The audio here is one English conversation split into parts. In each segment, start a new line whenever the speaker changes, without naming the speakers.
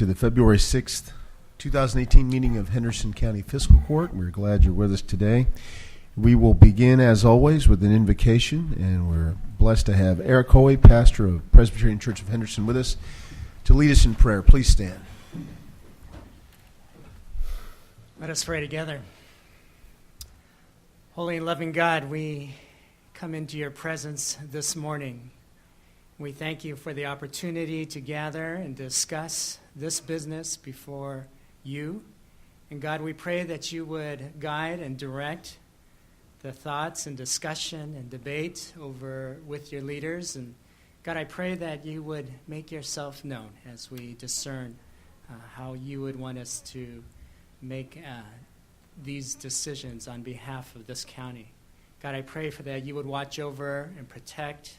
to the February 6th, 2018 meeting of Henderson County Fiscal Court. We're glad you're with us today. We will begin, as always, with an invocation, and we're blessed to have Eric Hoey, pastor of Presbyterian Church of Henderson, with us to lead us in prayer. Please stand.
Let us pray together. Holy and loving God, we come into your presence this morning. We thank you for the opportunity to gather and discuss this business before you. And God, we pray that you would guide and direct the thoughts and discussion and debate over with your leaders. And God, I pray that you would make yourself known as we discern how you would want us to make these decisions on behalf of this county. God, I pray for that you would watch over and protect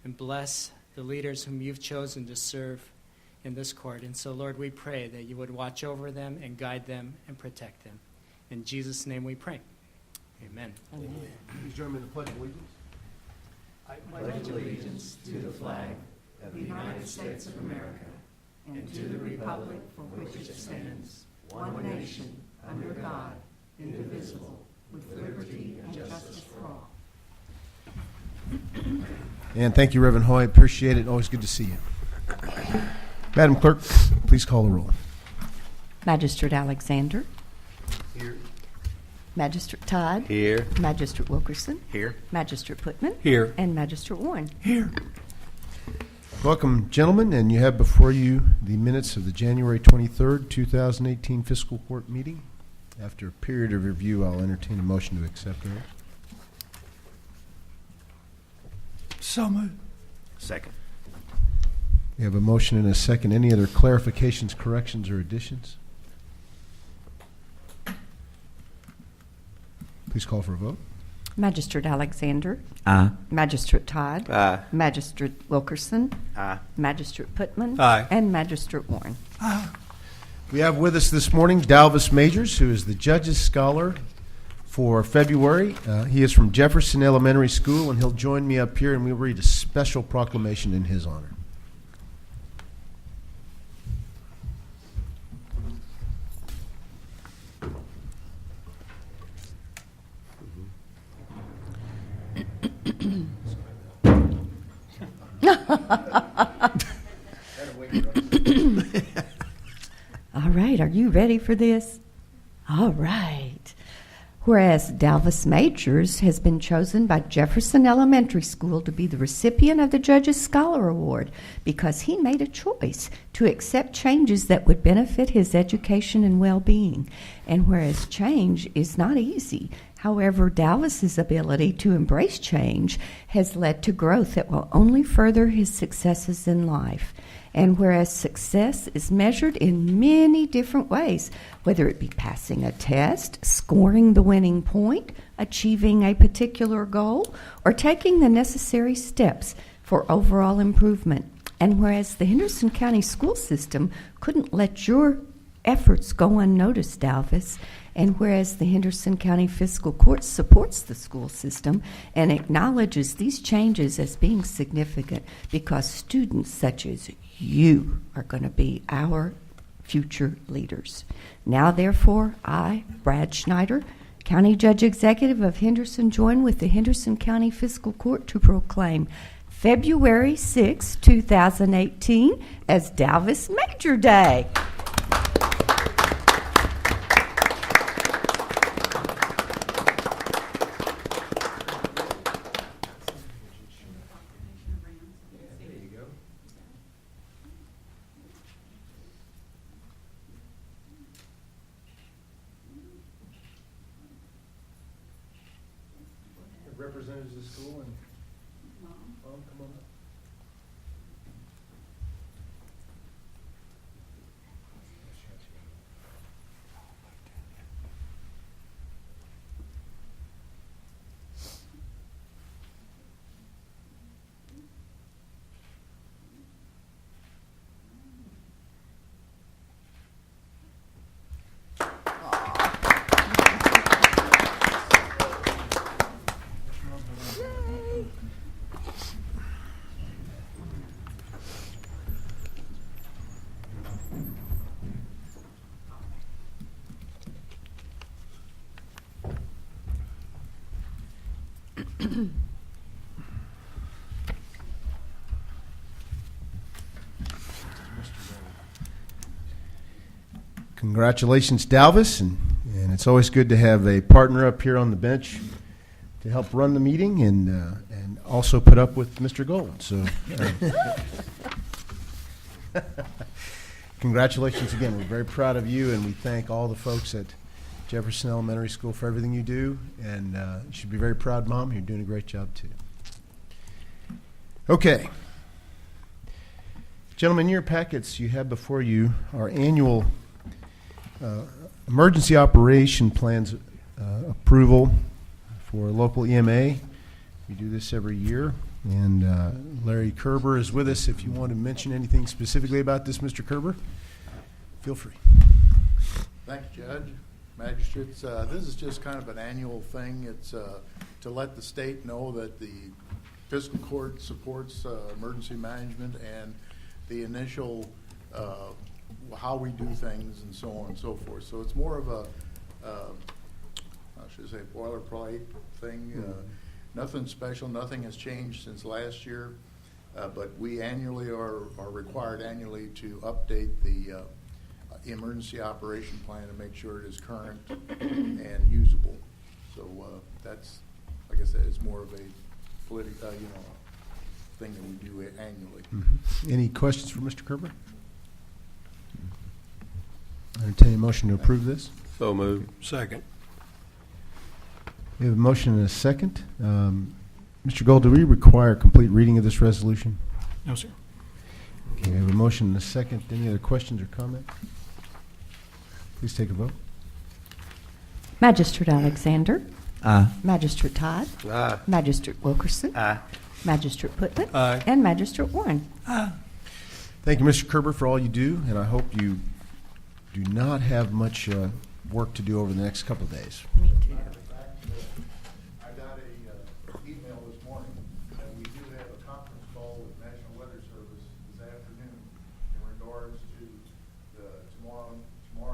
and bless the leaders whom you've chosen to serve in this court. And so, Lord, we pray that you would watch over them and guide them and protect them. In Jesus' name we pray. Amen.
Amen. Please join me in the Pledge of Allegiance.
I pledge allegiance to the flag of the United States of America and to the republic for which it stands, one nation, under God, indivisible, with liberty and justice for all.
And thank you, Reverend Hoy. Appreciate it. Always good to see you. Madam Clerk, please call the roll.
Magistrate Alexander.
Here.
Magistrate Todd.
Here.
Magistrate Wilkerson.
Here.
Magistrate Putman.
Here.
And Magistrate Warren.
Here.
Welcome, gentlemen, and you have before you the minutes of the January 23rd, 2018 Fiscal Court meeting. After a period of review, I'll entertain a motion to accept those.
So moved. Second.
We have a motion and a second. Any other clarifications, corrections, or additions? Please call for a vote.
Magistrate Alexander.
Aye.
Magistrate Todd.
Aye.
Magistrate Wilkerson.
Aye.
Magistrate Putman.
Aye.
And Magistrate Warren.
Aye.
We have with us this morning Dalvis Majors, who is the Judge's Scholar for February. He is from Jefferson Elementary School, and he'll join me up here, and we'll read a special proclamation in his honor.
All right, are you ready for this? All right. Whereas Dalvis Majors has been chosen by Jefferson Elementary School to be the recipient of the Judge's Scholar Award because he made a choice to accept changes that would benefit his education and well-being. And whereas change is not easy, however, Dalvis's ability to embrace change has led to growth that will only further his successes in life. And whereas success is measured in many different ways, whether it be passing a test, scoring the winning point, achieving a particular goal, or taking the necessary steps for overall improvement. And whereas the Henderson County school system couldn't let your efforts go unnoticed, Dalvis, and whereas the Henderson County Fiscal Court supports the school system and acknowledges these changes as being significant because students such as you are going to be our future leaders. Now, therefore, I, Brad Schneider, County Judge Executive of Henderson, join with the Henderson County Fiscal Court to proclaim February 6, 2018 as Dalvis Major Day.
Representatives of the school and Mom, come on up. Congratulations, Dalvis, and it's always good to have a partner up here on the bench to help run the meeting and also put up with Mr. Gold. So, congratulations again. We're very proud of you, and we thank all the folks at Jefferson Elementary School for everything you do, and you should be very proud, Mom. You're doing a great job, too. Okay. Gentlemen, in your packets, you have before you our annual emergency operation plans approval for local EMA. We do this every year, and Larry Kerber is with us. If you want to mention anything specifically about this, Mr. Kerber, feel free.
Thank you, Judge. Magistrates, this is just kind of an annual thing. It's to let the state know that the fiscal court supports emergency management and the initial how we do things and so on and so forth. So it's more of a, I should say, boilerplate thing. Nothing special. Nothing has changed since last year. But we annually are required annually to update the emergency operation plan to make sure it is current and usable. So that's, like I said, it's more of a political, thing that we do annually.
Mm-hmm. Any questions for Mr. Kerber? Entertain a motion to approve this.
So moved. Second.
We have a motion and a second. Mr. Gold, do we require complete reading of this resolution?
No, sir.
Okay, we have a motion and a second. Any other questions or comments? Please take a vote.
Magistrate Alexander.
Aye.
Magistrate Todd.
Aye.
Magistrate Wilkerson.
Aye.
Magistrate Putliff.
Aye.
And Magistrate Warren.
Thank you, Mr. Kerber, for all you do, and I hope you do not have much work to do over the next couple of days.
Me too.
I got a email this morning that we do have a conference call with National Weather Service this afternoon in regards to the tomorrow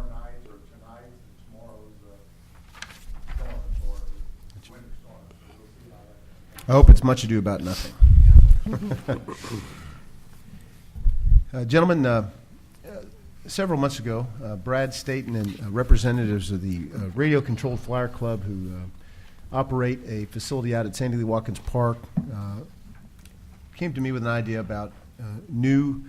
night or tonight and tomorrow's storms or winter storms. So we'll see how that goes.
I hope it's much ado about nothing. Gentlemen, several months ago, Brad Staten and representatives of the radio-controlled flyer club who operate a facility out at Sandy Lee Watkins Park came to me with an idea about new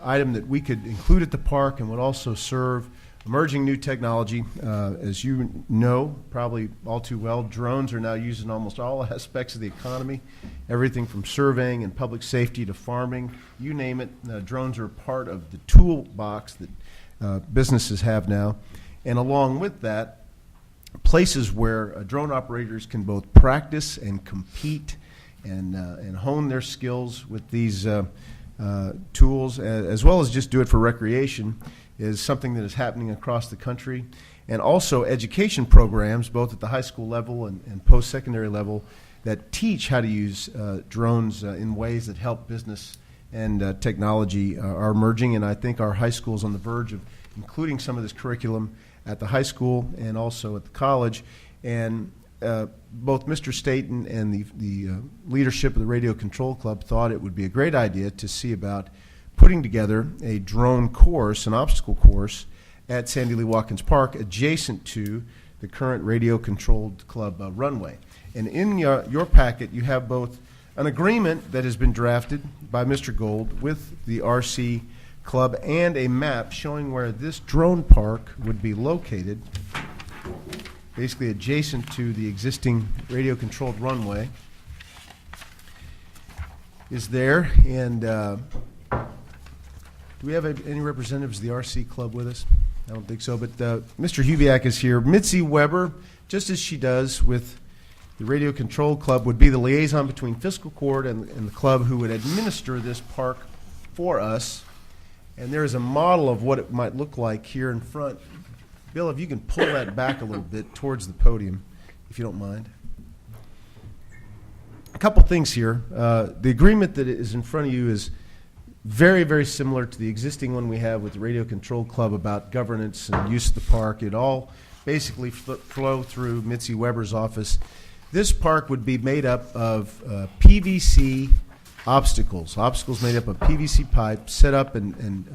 item that we could include at the park and would also serve emerging new technology. As you know, probably all too well, drones are now used in almost all aspects of the economy, everything from surveying and public safety to farming, you name it. Drones are part of the toolbox that businesses have now. And along with that, places where drone operators can both practice and compete and hone their skills with these tools, as well as just do it for recreation, is something that is happening across the country. And also education programs, both at the high school level and post-secondary level, that teach how to use drones in ways that help business and technology are emerging. And I think our high school is on the verge of including some of this curriculum at the high school and also at the college. And both Mr. Staten and the leadership of the Radio Control Club thought it would be a great idea to see about putting together a drone course, an obstacle course, at Sandy Lee Watkins Park, adjacent to the current radio-controlled club runway. And in your packet, you have both an agreement that has been drafted by Mr. Gold with the RC Club and a map showing where this drone park would be located, basically adjacent to the existing radio-controlled runway, is there. And do we have any representatives of the RC Club with us? I don't think so, but Mr. Hubiak is here. Mitzi Weber, just as she does with the Radio Control Club, would be the liaison between Fiscal Court and the club who would administer this park for us. And there is a model of what it might look like here in front. Bill, if you can pull that back a little bit towards the podium, if you don't mind. A couple things here. The agreement that is in front of you is very, very similar to the existing one we have with the Radio Control Club about governance and use of the park. It all basically flow through Mitzi Weber's office. This park would be made up of PVC obstacles made up of PVC pipe set up in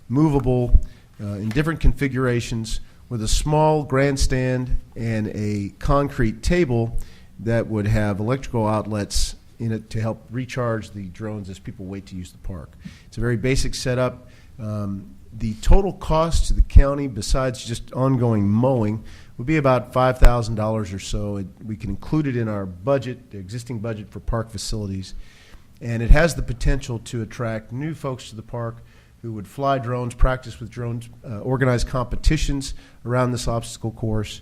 movable in different configurations with a small grandstand and a concrete table that would have electrical outlets in it to help recharge the drones as people wait to use the park. It's a very basic setup. The total cost to the county, besides just ongoing mowing, would be about $5,000 or so. We can include it in our budget, the existing budget for park facilities. And it has the potential to attract new folks to the park who would fly drones, practice with drones, organize competitions around this obstacle course,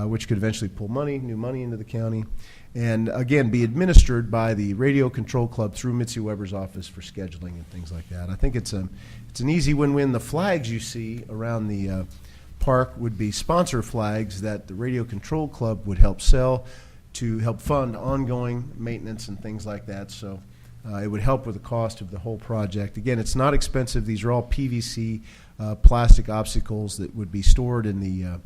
which could eventually pull new money into the county, and again, be administered by the Radio Control Club through Mitzi Weber's office for scheduling and things like that. I think it's an easy win-win. The flags you see around the park would be sponsor flags that the Radio Control Club would help sell to help fund ongoing maintenance and things like that. So it would help with the cost of the whole project. Again, it's not expensive. These are all PVC plastic obstacles that would be stored in the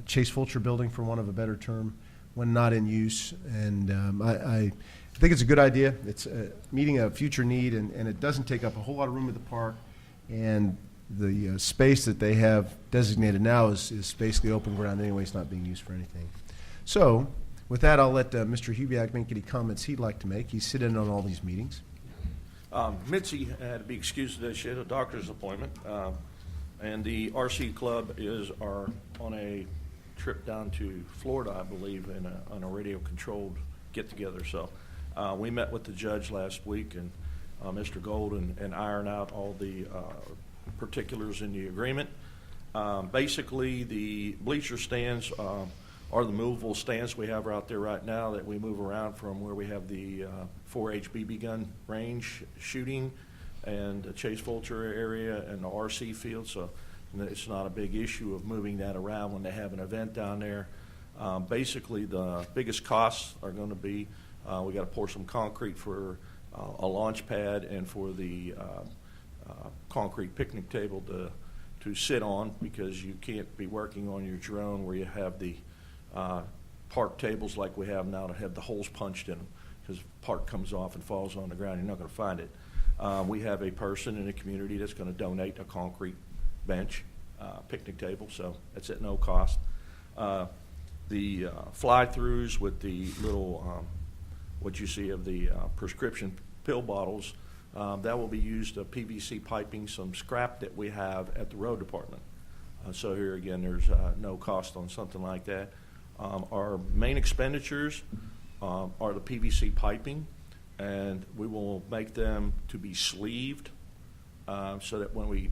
Chase Fulcher building, for want of a better term, when not in use. And I think it's a good idea. It's meeting a future need, and it doesn't take up a whole lot of room at the park. And the space that they have designated now is basically open ground anyway. It's not being used for anything. So with that, I'll let Mr. Hubiak make any comments he'd like to make. He's sitting in on all these meetings.
Mitzi had to be excused today. She had a doctor's appointment. And the RC Club is on a trip down to Florida, I believe, on a radio-controlled get-together. So we met with the judge last week, and Mr. Gold, and iron out all the particulars in the agreement. Basically, the bleacher stands are the movable stands we have out there right now that we move around from where we have the 4H BB gun range shooting and the Chase Fulcher area and the RC field. So it's not a big issue of moving that around when they have an event down there. Basically, the biggest costs are going to be we got to pour some concrete for a launch pad and for the concrete picnic table to sit on, because you can't be working on your drone where you have the park tables like we have now to have the holes punched in them, because park comes off and falls on the ground, you're not going to find it. We have a person in the community that's going to donate a concrete bench, picnic table, so it's at no cost. The fly-throughs with the little, what you see of the prescription pill bottles, that will be used PVC piping, some scrap that we have at the road department. So here again, there's no cost on something like that. Our main expenditures are the PVC piping, and we will make them to be sleeved so that when we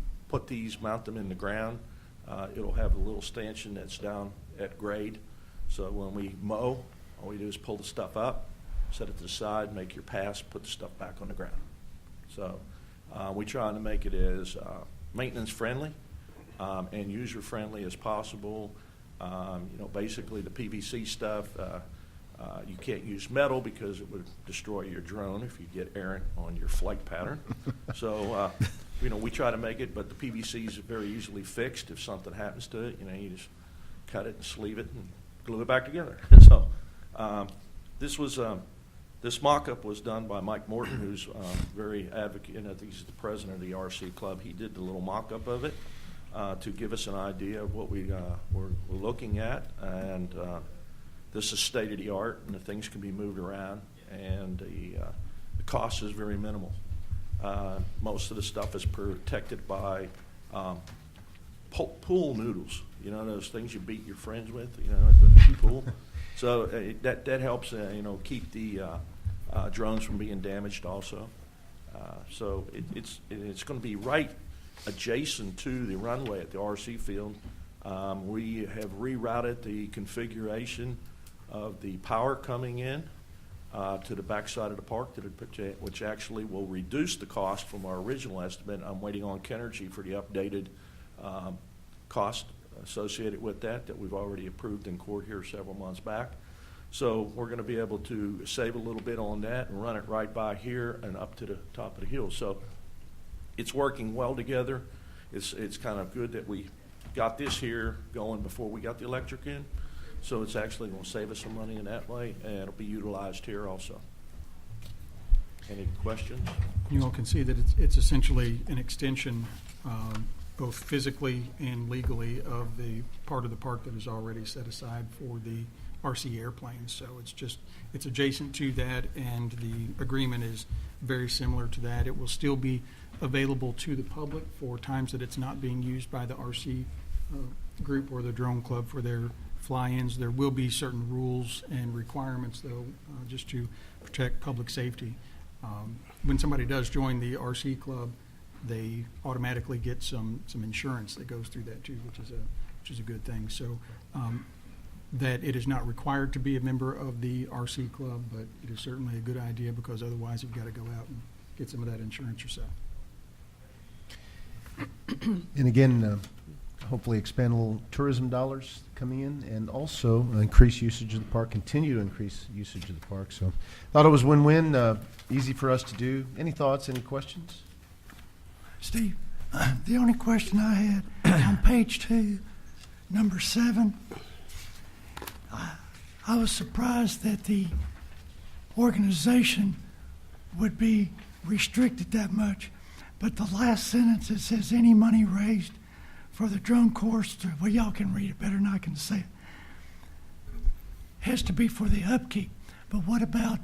mount them in the ground, it'll have a little stanchion that's down at grade. So when we mow, all we do is pull the stuff up, set it to the side, make your pass, put the stuff back on the ground. So we try to make it as maintenance friendly and user friendly as possible. Basically the PVC stuff, you can't use metal because it would destroy your drone if you get errant on your flight pattern. So, we try to make it, but the PVC is very easily fixed. If something happens to it, you just cut it and sleeve it and glue it back together. So, this mock-up was done by Mike Morton, who's very advocate, and I think he's the president of the RC Club. He did the little mock-up of it to give us an idea of what we're looking at, and this is state-of-the-art, and the things can be moved around, and the cost is very minimal. Most of the stuff is protected by pool noodles, those things you beat your friends with, at the pool. So that helps, keep the drones from being damaged also. So it's going to be right adjacent to the runway at the RC field. We have rerouted the configuration of the power coming in to the backside of the park, which actually will reduce the cost from our original estimate. I'm waiting on Kenergy for the updated cost associated with that we've already approved in court here several months back. So we're going to be able to save a little bit on that and run it right by here and up to the top of the hill. So it's working well together. It's kind of good that we got this here going before we got the electric in. So it's actually going to save us some money in that way, and it'll be utilized here also. Any questions?
You all can see that it's essentially an extension both physically and legally, of the part of the park that is already set aside for the RC airplanes. So it's adjacent to that, and the agreement is very similar to that. It will still be available to the public for times that it's not being used by the RC group or the drone club for their fly-ins. There will be certain rules and requirements, though, just to protect public safety. When somebody does join the RC club, they automatically get some insurance that goes through that too, which is a good thing. So that it is not required to be a member of the RC club, but it is certainly a good idea, because otherwise you've got to go out and get some of that insurance yourself.
And again, hopefully expand a little tourism dollars coming in, and also increase usage of the park, continue to increase usage of the park. So thought it was win-win, easy for us to do. Any thoughts, any questions?
Steve, the only question I had on page 2, number 7, I was surprised that the organization would be restricted that much. But the last sentence, it says any money raised for the drone course, well, y'all can read it better than I can say it, has to be for the upkeep. But what about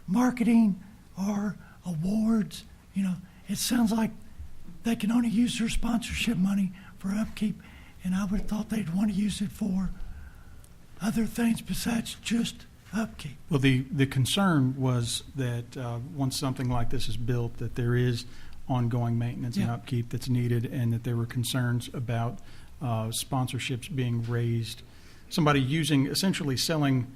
marketing or awards? You know, it sounds like they can only use their sponsorship money for upkeep, and I would have thought they'd want to use it for other things besides just upkeep.
Well, the concern was that once something like this is built, that there is ongoing maintenance and upkeep that's needed, and that there were concerns about sponsorships being raised. Somebody essentially selling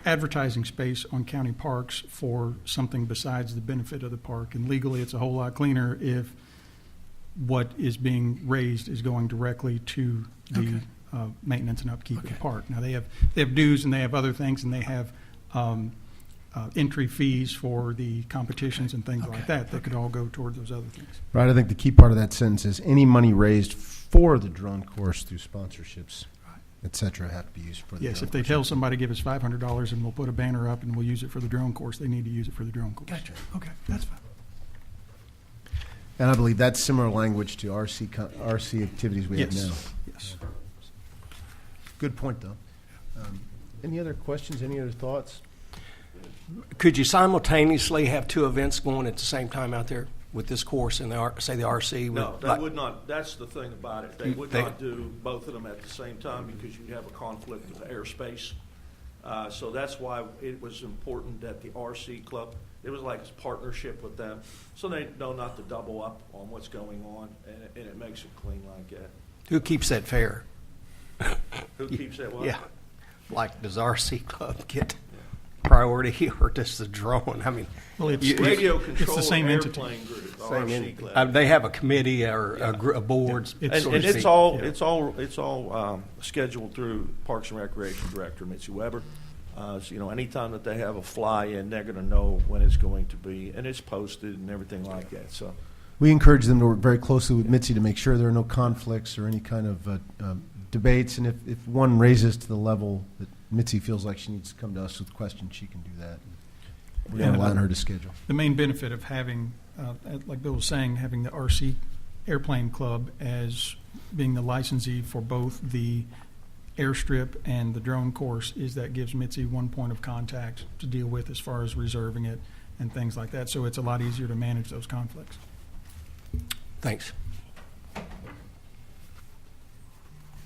advertising space on county parks for something besides the benefit of the park. And legally, it's a whole lot cleaner if what is being raised is going directly to the maintenance and upkeep of the park. Now, they have dues, and they have other things, and they have entry fees for the competitions and things like that could all go toward those other things.
Right. I think the key part of that sentence is any money raised for the drone course through sponsorships, et cetera, have to be used for the
Yes,
drone
if they
course.
tell somebody, give us $500 and we'll put a banner up and we'll use it for the drone course, they need to use it for the drone course.
Gotcha. Okay, that's fine.
And I believe that's similar language to RC activities we have now.
Yes.
Good point, though. Any other questions? Any other thoughts?
Could you simultaneously have two events going at the same time out there with this course and the RC?
No, they would not. That's the thing about it. They would not do both of them at the same time, because you have a conflict of airspace. So that's why it was important that the RC club, it was like a partnership with them, so they know not to double up on what's going on, and it makes it clean like that.
Who keeps that fair?
Who keeps that what?
Yeah. Like, does RC club get priority, or does the drone? I mean,
Well, it's
Radio control
the same entity.
airplane group, RC club.
they have a committee or a board.
It's
And
sort of-
it's all scheduled through Parks and Recreation Director Mitzi Weber. So, anytime that they have a fly-in, they're going to know when it's going to be, and it's posted and everything like that. So,
We encourage them to work very closely with Mitzi to make sure there are no conflicts or any kind of debates. And if one raises to the level that Mitzi feels like she needs to come to us with questions, she can do that. We're going to allow her to schedule.
The main benefit of having, like Bill was saying, having the RC Airplane Club as being the licensee for both the airstrip and the drone course is that gives Mitzi one point of contact to deal with as far as reserving it and things like that. So it's a lot easier to manage those conflicts.
Thanks.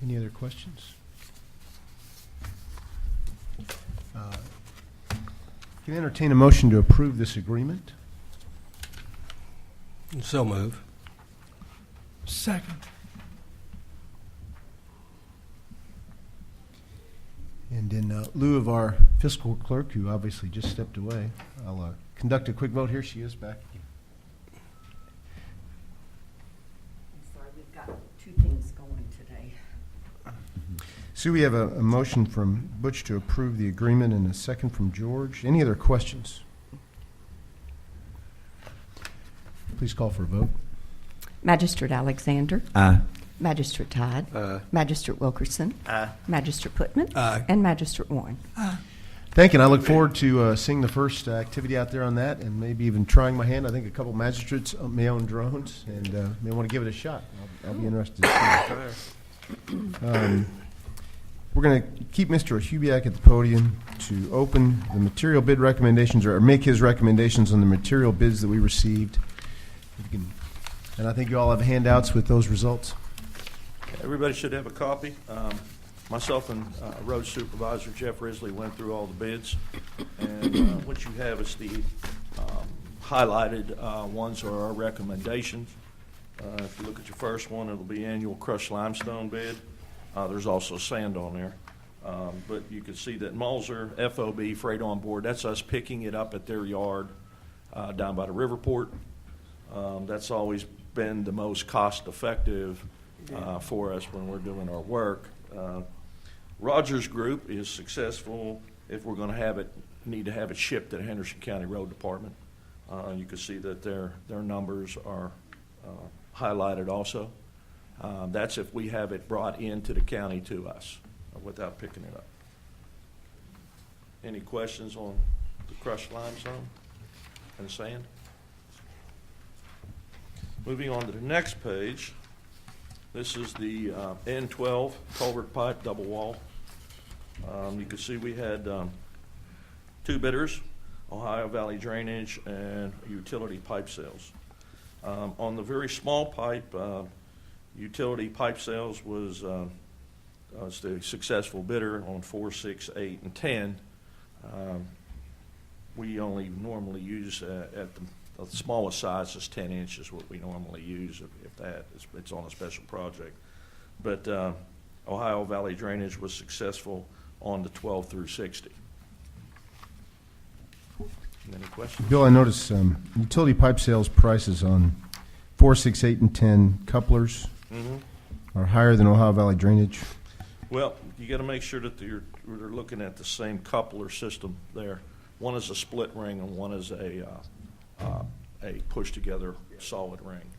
Any other questions? Can I entertain a motion to approve this agreement?
So move.
Second.
And in lieu of our fiscal clerk, who obviously just stepped away, I'll conduct a quick vote. Here she is back.
I'm sorry, we've got two things going today.
Sue, we have a motion from Butch to approve the agreement and a second from George. Any other questions? Please call for a vote.
Magistrate Alexander.
Aye.
Magistrate Todd. Magistrate Wilkerson. Magistrate Putman.
Aye.
And Magistrate Warren.
Thank you, and I look forward to seeing the first activity out there on that, and maybe even trying my hand. I think a couple magistrates may own drones, and may want to give it a shot. I'll be interested to see it. We're going to keep Mr. Hubiak at the podium to open the material bid recommendations, or make his recommendations on the material bids that we received. And I think you all have handouts with those results.
Everybody should have a copy. Myself and Road Supervisor Jeff Risley went through all the bids, and what you have is the highlighted ones are our recommendations. If you look at your first one, it'll be annual crushed limestone bid. There's also sand on there. But you can see that Mulzer, FOB, Freight on Board, that's us picking it up at their yard down by the Riverport. That's always been the most cost-effective for us when we're doing our work. Rogers Group is successful if we're going to need to have it shipped to the Henderson County Road Department. You can see that their numbers are highlighted also. That's if we have it brought into the county to us without picking it up. Any questions on the crushed limestone and sand? Moving on to the next page, this is the N12 culvert pipe double wall. You can see we had two bidders, Ohio Valley Drainage and Utility Pipe Sales. On the very small pipe, Utility Pipe Sales was the successful bidder on 4, 6, 8, and 10. We only normally use at the smallest size is 10 inches, what we normally use, if that. It's on a special project. But Ohio Valley Drainage was successful on the 12 through 60. Any questions?
Bill, I noticed utility pipe sales prices on 4, 6, 8, and 10 couplers are higher than Ohio Valley Drainage.
Well, you got to make sure that they're looking at the same coupler system there. One is a split ring and one is a push-together solid ring.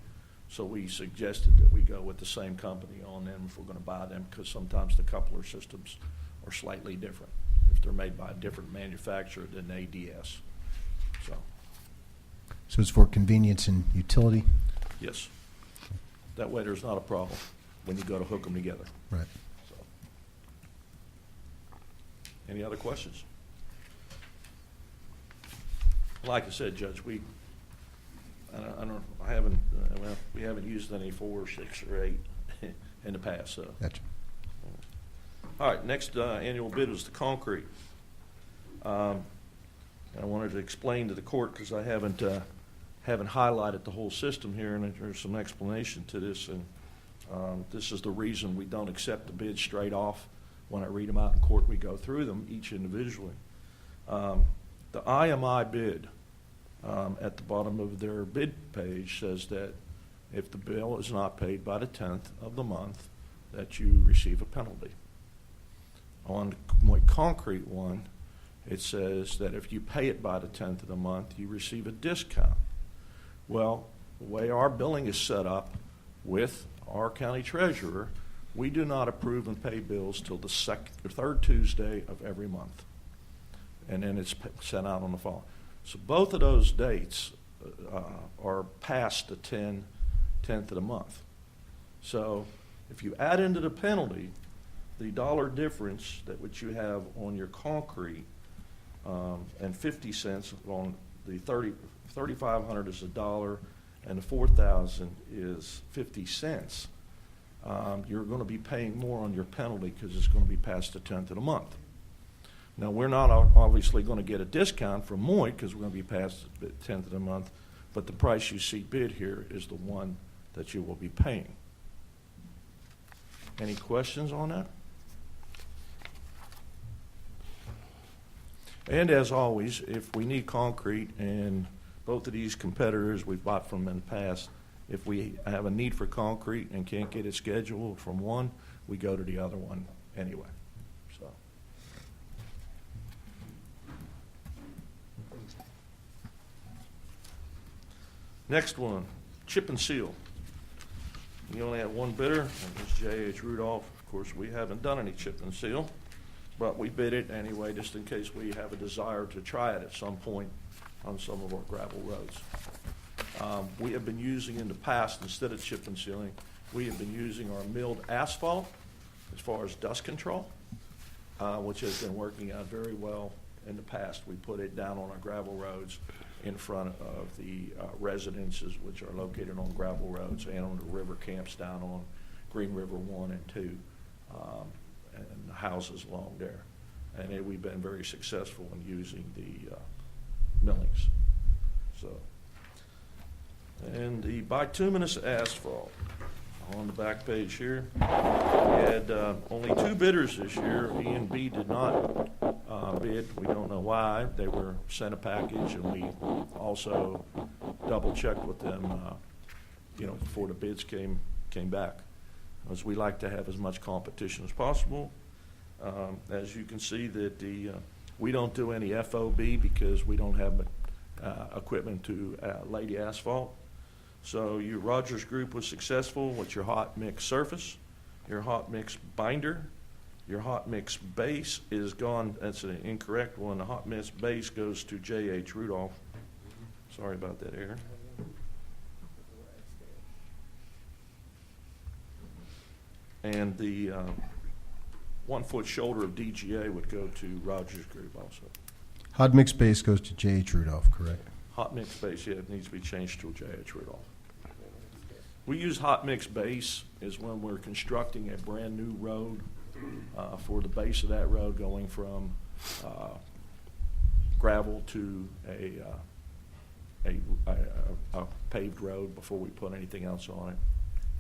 So we suggested that we go with the same company on them if we're going to buy them, because sometimes the coupler systems are slightly different if they're made by a different manufacturer than ADS.
So it's for convenience and utility?
Yes. That way there's not a problem when you go to hook them together.
Right.
So. Any other questions? Like I said, Judge, we haven't used any 4, 6, or 8 in the past. So.
Gotcha.
All right, next annual bid was the concrete. I wanted to explain to the court, because I haven't highlighted the whole system here, and there's some explanation to this. And this is the reason we don't accept the bid straight off. When I read them out in court, we go through them each individually. The IMI bid at the bottom of their bid page says that if the bill is not paid by the 10th of the month, that you receive a penalty. On my concrete one, it says that if you pay it by the 10th of the month, you receive a discount. Well, the way our billing is set up with our county treasurer, we do not approve and pay bills till the third Tuesday of every month. And then it's sent out on the following. So both of those dates are past the 10th of the month. So if you add into the penalty the dollar difference that which you have on your concrete and 50 cents on the 3,500 is $1 and the 4,000 is 50 cents, you're going to be paying more on your penalty because it's going to be past the 10th of the month. Now, we're not obviously going to get a discount from Moy because we're going to be past the 10th of the month, but the price you see bid here is the one that you will be paying. Any questions on that? And as always, if we need concrete, and both of these competitors we've bought from in the past, if we have a need for concrete and can't get it scheduled from one, we go to the other one anyway. So. Next one, chip and seal. You only have one bidder, and it's J.H. Rudolph. Of course, we haven't done any chip and seal. but we bid it anyway, just in case we have a desire to try it at some point on some of our gravel roads. We have been using in the past, instead of chip and sealing, we have been using our milled asphalt as far as dust control, which has been working out very well in the past. We put it down on our gravel roads in front of the residences, which are located on gravel roads, and on the river camps down on Green River 1 and 2, and the houses along there. And we've been very successful in using the millings. So, and the bituminous asphalt on the back page here. We had only 2 bidders this year. E and B did not bid. We don't know why. They were sent a package, and we also double-checked with them, before the bids came back, as we like to have as much competition as possible. As you can see, that we don't do any FOB because we don't have equipment to lay the asphalt. So your Rogers Group was successful with your hot mix surface, your hot mix binder, your hot mix base is gone. That's an incorrect one. The hot mix base goes to J.H. Rudolph. Sorry about that, Aaron. And the 1 foot shoulder of DGA would go to Rogers Group also.
Hot mix base goes to J.H. Rudolph, correct?
Hot mix base, yeah, it needs to be changed to J.H. Rudolph. We use hot mix base is when we're constructing a brand new road for the base of that road, going from gravel to a paved road before we put anything else on it.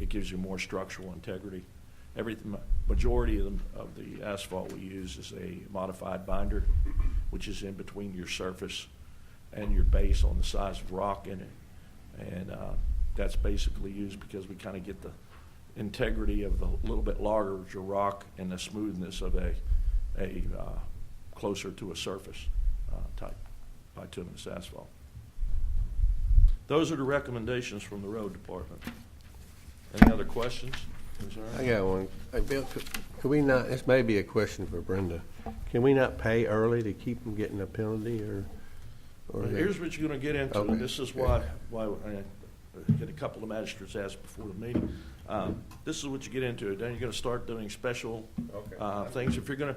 It gives you more structural integrity. Majority of the asphalt we use is a modified binder, which is in between your surface and your base on the size of rock in it. And that's basically used because we kind of get the integrity of the little bit larger rock and the smoothness of a closer to a surface type bituminous asphalt. Those are the recommendations from the road department. Any other questions?
I got one. Hey, Bill, could we not, this may be a question for Brenda, can we not pay early to keep them getting a penalty, or
Here's what you're going to get into.
Okay.
This is why I had a couple of magistrates ask before the meeting. This is what you get into. Then you're going to start doing special things. If you're going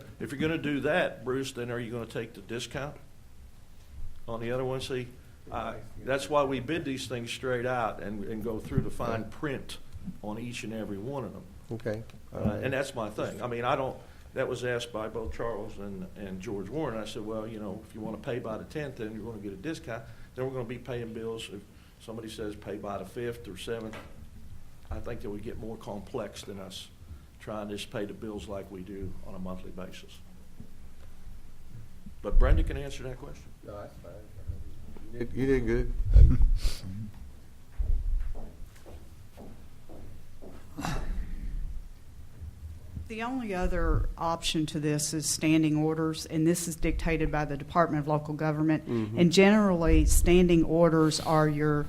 to do that, Bruce, then are you going to take the discount on the other one? See, that's why we bid these things straight out and go through the fine print on each and every one of them.
Okay.
And that's my thing. I mean, that was asked by both Charles and George Warren. I said, well, if you want to pay by the 10th, then you're going to get a discount. Then we're going to be paying bills. If somebody says pay by the 5th or 7th, I think that we get more complex than us trying to just pay the bills like we do on a monthly basis. But Brenda can answer that question.
No, that's fine. You did good.
The only other option to this is standing orders, and this is dictated by the Department of Local Government.
Mm-hmm.
And generally, standing orders are your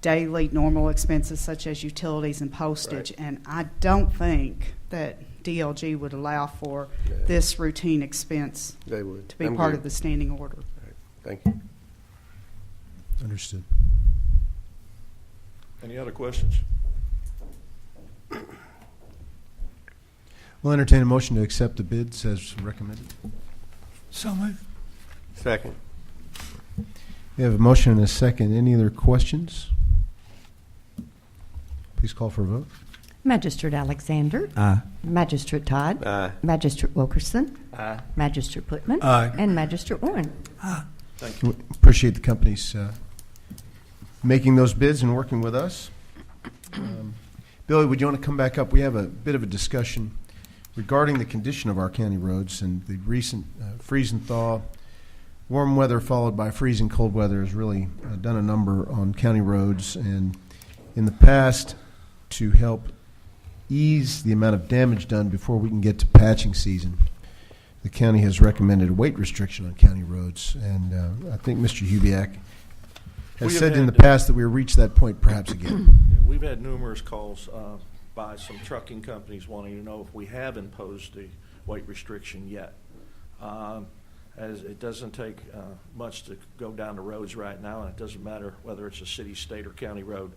daily normal expenses such as utilities and postage.
Right.
And I don't think that DLG would allow for this routine expense
They would.
to be
I'm
part
good.
of the standing order.
All right. Thank you.
Understood.
Any other questions?
We'll entertain a motion to accept the bids as recommended.
So moved.
Second.
We have a motion and a second. Any other questions? Please call for a vote.
Magistrate Alexander.
Aye.
Magistrate Todd.
Aye.
Magistrate Wilkerson.
Aye.
Magistrate Putman.
Aye.
And Magistrate Warren.
Thank you.
We appreciate the companies making those bids and working with us. Billy, would you want to come back up? We have a bit of a discussion regarding the condition of our county roads, and the recent freeze and thaw. Warm weather followed by freezing cold weather has really done a number on county roads, and in the past, to help ease the amount of damage done before we can get to patching season, the county has recommended a weight restriction on county roads, and I think Mr. Hubiak has
We have
said in the
had-
past that we will reach that point perhaps again.
Yeah, we've had numerous calls by some trucking companies wanting to know if we have imposed the weight restriction yet. As it doesn't take much to go down the roads right now, and it doesn't matter whether it's a city, state, or county road.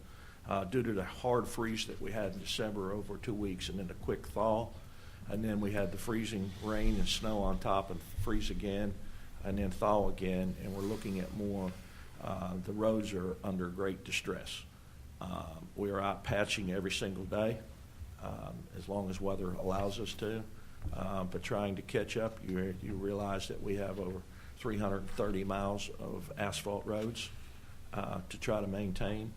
Due to the hard freeze that we had in December over 2 weeks, and then a quick thaw, and then we had the freezing rain and snow on top, and freeze again, and then thaw again, and we're looking at more. The roads are under great distress. We are out patching every single day, as long as weather allows us to. But trying to catch up, you realize that we have over 330 miles of asphalt roads to try to maintain.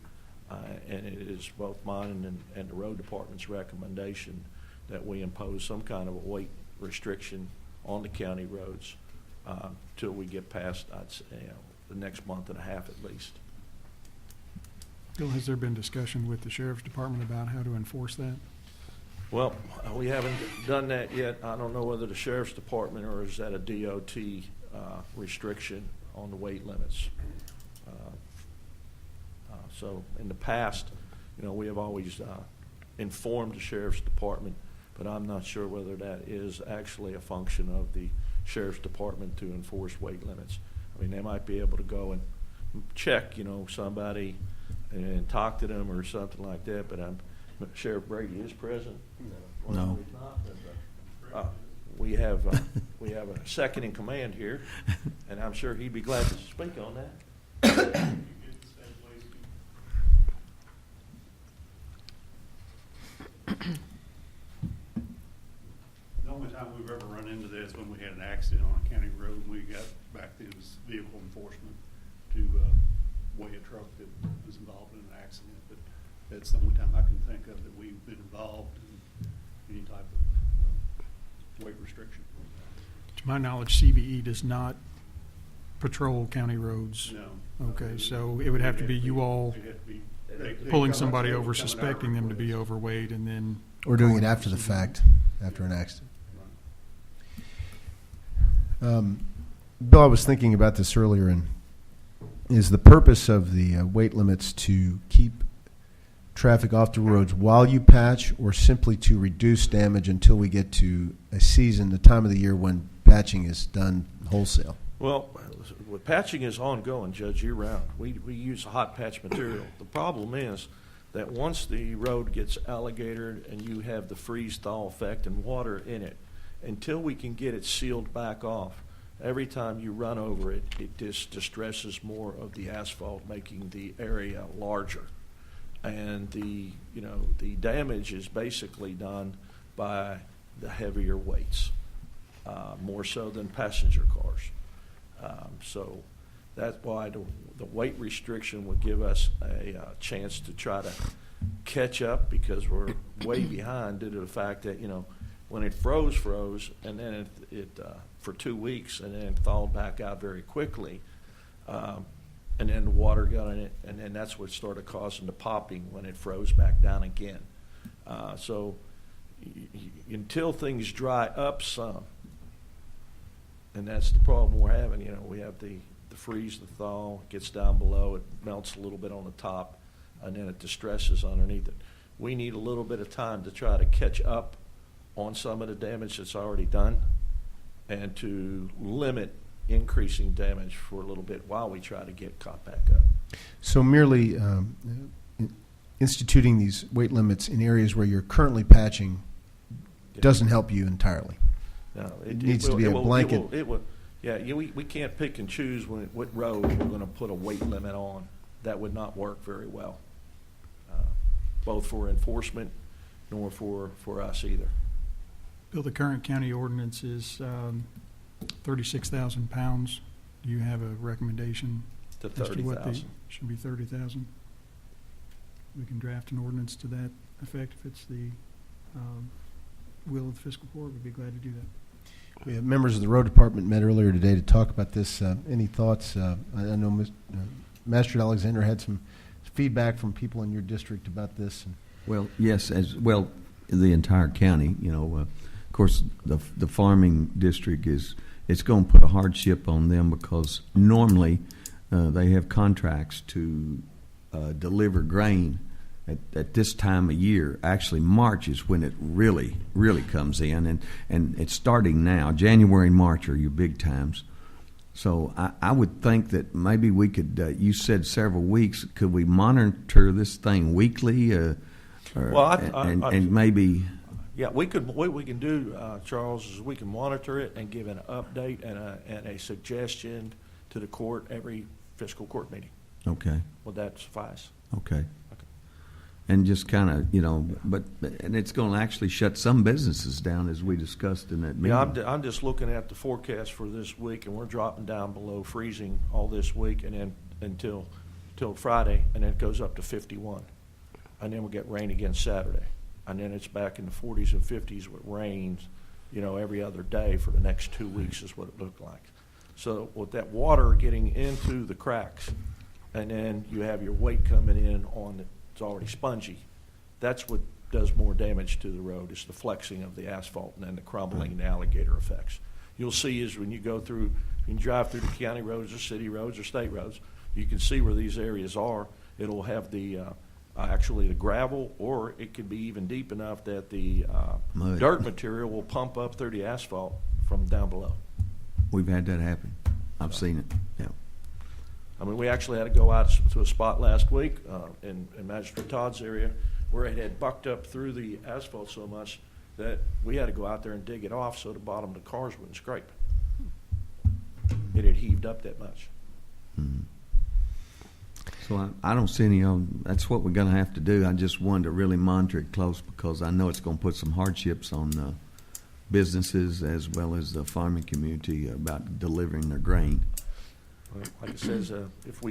And it is both mine and the road department's recommendation that we impose some kind of a weight restriction on the county roads till we get past, I'd say, the next month and a half at least.
Bill, has there been discussion with the sheriff's department about how to enforce that?
Well, we haven't done that yet. I don't know whether the sheriff's department or is that a DOT restriction on the weight limits. So in the past, we have always informed the sheriff's department, but I'm not sure whether that is actually a function of the sheriff's department to enforce weight limits. I mean, they might be able to go and check, somebody and talk to them or something like that, but Sheriff Brady is present.
No.
We have a second in command here, and I'm sure he'd be glad to speak on that.
The only time we've ever run into this when we had an accident on a county road and we got back to his vehicle enforcement to weigh a truck that was involved in an accident. But that's the only time I can think of that we've been involved in any type of weight restriction.
To my knowledge, CVE does not patrol county roads.
No.
Okay, so it would have to be you all
It'd have to be
pulling somebody over, suspecting them to be overweight, and then...
Or doing it after the fact, after an accident. Bill, I was thinking about this earlier, and is the purpose of the weight limits to keep traffic off the roads while you patch, or simply to reduce damage until we get to a season, the time of the year when patching is done wholesale?
Well, patching is ongoing, Judge, year-round. We use hot patch material. The problem is that once the road gets alligatored and you have the freeze-thaw effect and water in it, until we can get it sealed back off, every time you run over it, it just distresses more of the asphalt, making the area larger. And the damage is basically done by the heavier weights, more so than passenger cars. So that's why the weight restriction would give us a chance to try to catch up, because we're way behind due to the fact that, when it froze, and then it for 2 weeks, and then it thawed back out very quickly, and then the water got in it, and then that's what started causing the popping when it froze back down again. So until things dry up some, and that's the problem we're having. We have the freeze, the thaw, it gets down below, it melts a little bit on the top, and then it distresses underneath it. We need a little bit of time to try to catch up on some of the damage that's already done, and to limit increasing damage for a little bit while we try to get caught back up.
So merely instituting these weight limits in areas where you're currently patching doesn't help you entirely.
No,
It needs to be a blanket.
We can't pick and choose what road we're going to put a weight limit on. That would not work very well, both for enforcement nor for us either.
Bill, the current county ordinance is 36,000 pounds. Do you have a recommendation?
To
as to what
30,000.
Should be 30,000. We can draft an ordinance to that effect if it's the will of the fiscal court. We'd be glad to do that.
We have members of the road department met earlier today to talk about this. Any thoughts? I know Master Alexander had some feedback from people in your district about this.
Well, yes, as well, the entire county, of course, the farming district it's going to put a hardship on them, because normally they have contracts to deliver grain at this time of year. Actually, March is when it really comes in, and it's starting now. January and March are your big times. So I would think that maybe we could, you said several weeks, could we monitor this thing weekly? And maybe...
Yeah, what we can do, Charles, is we can monitor it and give an update and a suggestion to the court every fiscal court meeting.
Okay.
Would that suffice?
Okay. And just kind of, and it's going to actually shut some businesses down, as we discussed in that meeting.
Yeah, I'm just looking at the forecast for this week, and we're dropping down below freezing all this week, and then until Friday, and then it goes up to 51, and then we get rain again Saturday, and then it's back in the 40s and 50s with rains, every other day for the next 2 weeks is what it looked like. So with that water getting into the cracks, and then you have your weight coming in on it's already spongy. That's what does more damage to the road, is the flexing of the asphalt and then the crumbling and the alligator effects. You'll see is when you drive through the county roads or city roads or state roads, you can see where these areas are. It'll have the actually the gravel, or it could be even deep enough that the dirt material will pump up through the asphalt from down below.
We've had that happen. I've seen it. Yeah.
I mean, we actually had to go out to a spot last week in Magistrate Todd's area where it had bucked up through the asphalt so much that we had to go out there and dig it off so the bottom of the cars wouldn't scrape. It had heaved up that much.
Mm-hmm. So I don't see any. That's what we're going to have to do. I just wanted to really monitor it close because I know it's going to put some hardships on businesses as well as the farming community about delivering their grain.
Like it says, if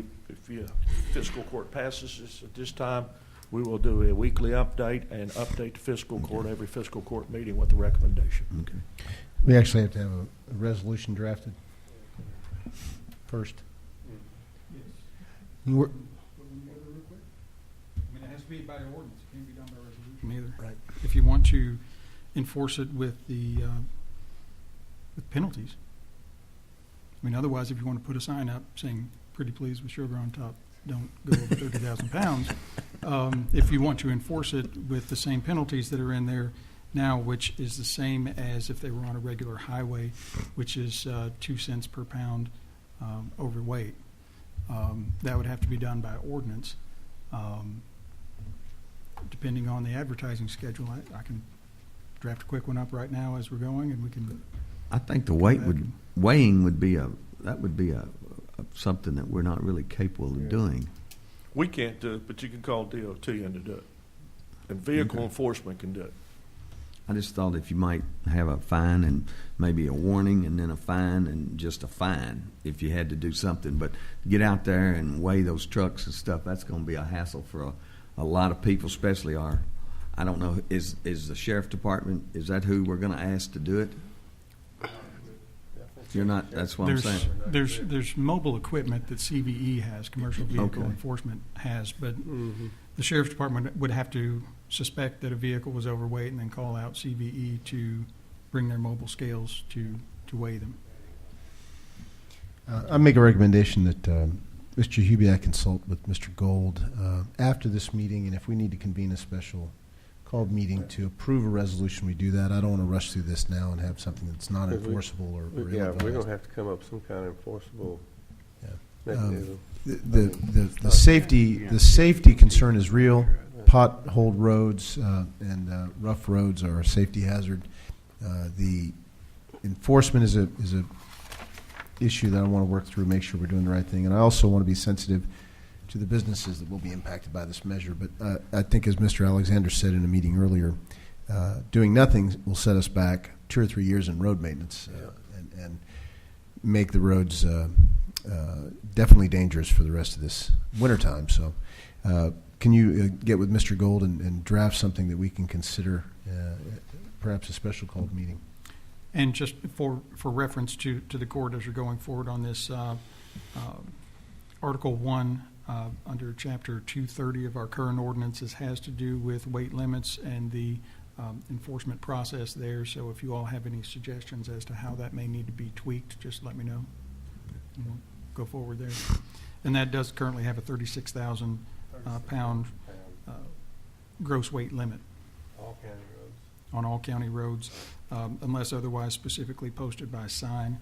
fiscal court passes this at this time, we will do a weekly update and update the fiscal court every fiscal court meeting with the recommendation.
Okay.
We actually have to have a resolution drafted first.
Yes. It has to be by ordinance. It can't be done by resolution either.
Right.
If you want to enforce it with with penalties. I mean, otherwise, if you want to put a sign up saying "Pretty please" with sugar on top, don't go over 30,000 pounds. If you want to enforce it with the same penalties that are in there now, which is the same as if they were on a regular highway, which is 2 cents per pound overweight, that would have to be done by ordinance. Depending on the advertising schedule, I can draft a quick one up right now as we're going, and we can.
I think the weighing would be something that we're not really capable of doing.
We can't do it, but you can call DOT in to do it, and vehicle enforcement can do it.
I just thought if you might have a fine and maybe a warning and then a fine and just a fine if you had to do something. But get out there and weigh those trucks and stuff, that's going to be a hassle for a lot of people, especially I don't know, is the sheriff department, is that who we're going to ask to do it? You're not, that's what I'm saying.
There's mobile equipment that CVE has, Commercial Vehicle Enforcement has, but the sheriff's department would have to suspect that a vehicle was overweight and then call out CVE to bring their mobile scales to weigh them.
I make a recommendation that Mr. Hubiak consult with Mr. Gold after this meeting, and if we need to convene a special called meeting to approve a resolution, we do that. I don't want to rush through this now and have something that's not enforceable or
yeah,
ill-advised.
we're going to have to come up with some kind of enforceable mechanism.
The safety concern is real. Pothole roads and rough roads are a safety hazard. The enforcement is a issue that I want to work through, make sure we're doing the right thing, and I also want to be sensitive to the businesses that will be impacted by this measure. But I think, as Mr. Alexander said in a meeting earlier, doing nothing will set us back 2 or 3 years in road maintenance and make the roads definitely dangerous for the rest of this wintertime. So can you get with Mr. Gold and draft something that we can consider, perhaps a special called meeting?
And just for reference to the court as you're going forward on this, Article 1 under Chapter 230 of our current ordinances has to do with weight limits and the enforcement process there. So if you all have any suggestions as to how that may need to be tweaked, just let me know. And we'll go forward there. And that does currently have a 36,000 pound gross weight limit
All county roads.
on all county roads, unless otherwise specifically posted by sign.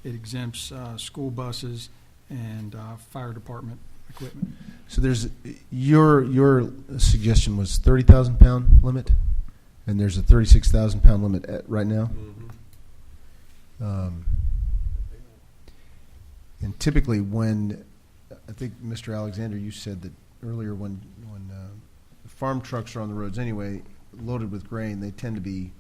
It exempts school buses and fire department equipment.
So there's your suggestion was 30,000 pound limit, and there's a 36,000 pound limit right now. And typically, when I think Mr. Alexander, you said that earlier, when farm trucks are on the roads anyway, loaded with grain, they tend to be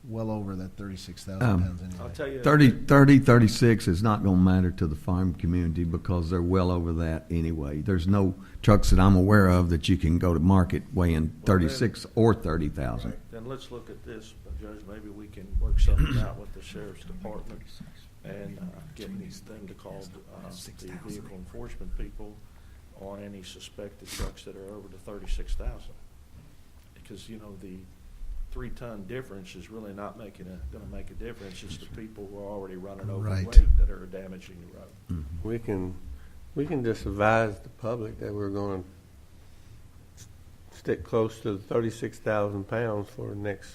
well over that 36,000 pounds anyway.
I'll tell you.
36 is not going to matter to the farm community because they're well over that anyway. There's no trucks that I'm aware of that you can go to market weighing 36 or 30,000.
Then let's look at this, Judge. Maybe we can work something out with the sheriff's department and get them to call the vehicle enforcement people on any suspected trucks that are over the 36,000. Because, the 3-ton difference is really not going to make a difference. It's the people who are already running overweight
Right.
that are damaging the road.
We can just advise the public that we're going to stick close to the 36,000 pounds for the next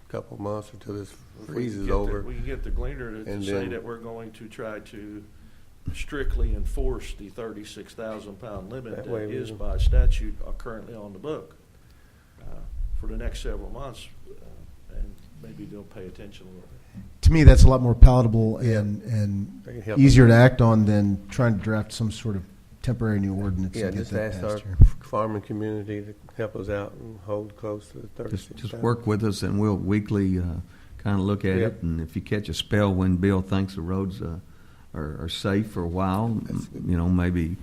couple months until this freezes over.
We can get the gleaner to
And
say
then-
that we're going to try to strictly enforce the 36,000 pound limit
That
that
way we
is
can-
by statute currently on the book for the next several months, and maybe they'll pay attention a little bit.
To me, that's a lot more palatable
They can
and
help
easier
us.
to act on than trying to draft some sort of temporary new ordinance.
Yeah,
and get
just
that
ask our
passed here.
farming community to help us out and hold close to the 36,000.
Just work with us, and we'll weekly kind of look at
Yep.
it. And if you catch a spell when Bill thinks the roads are safe for a while, maybe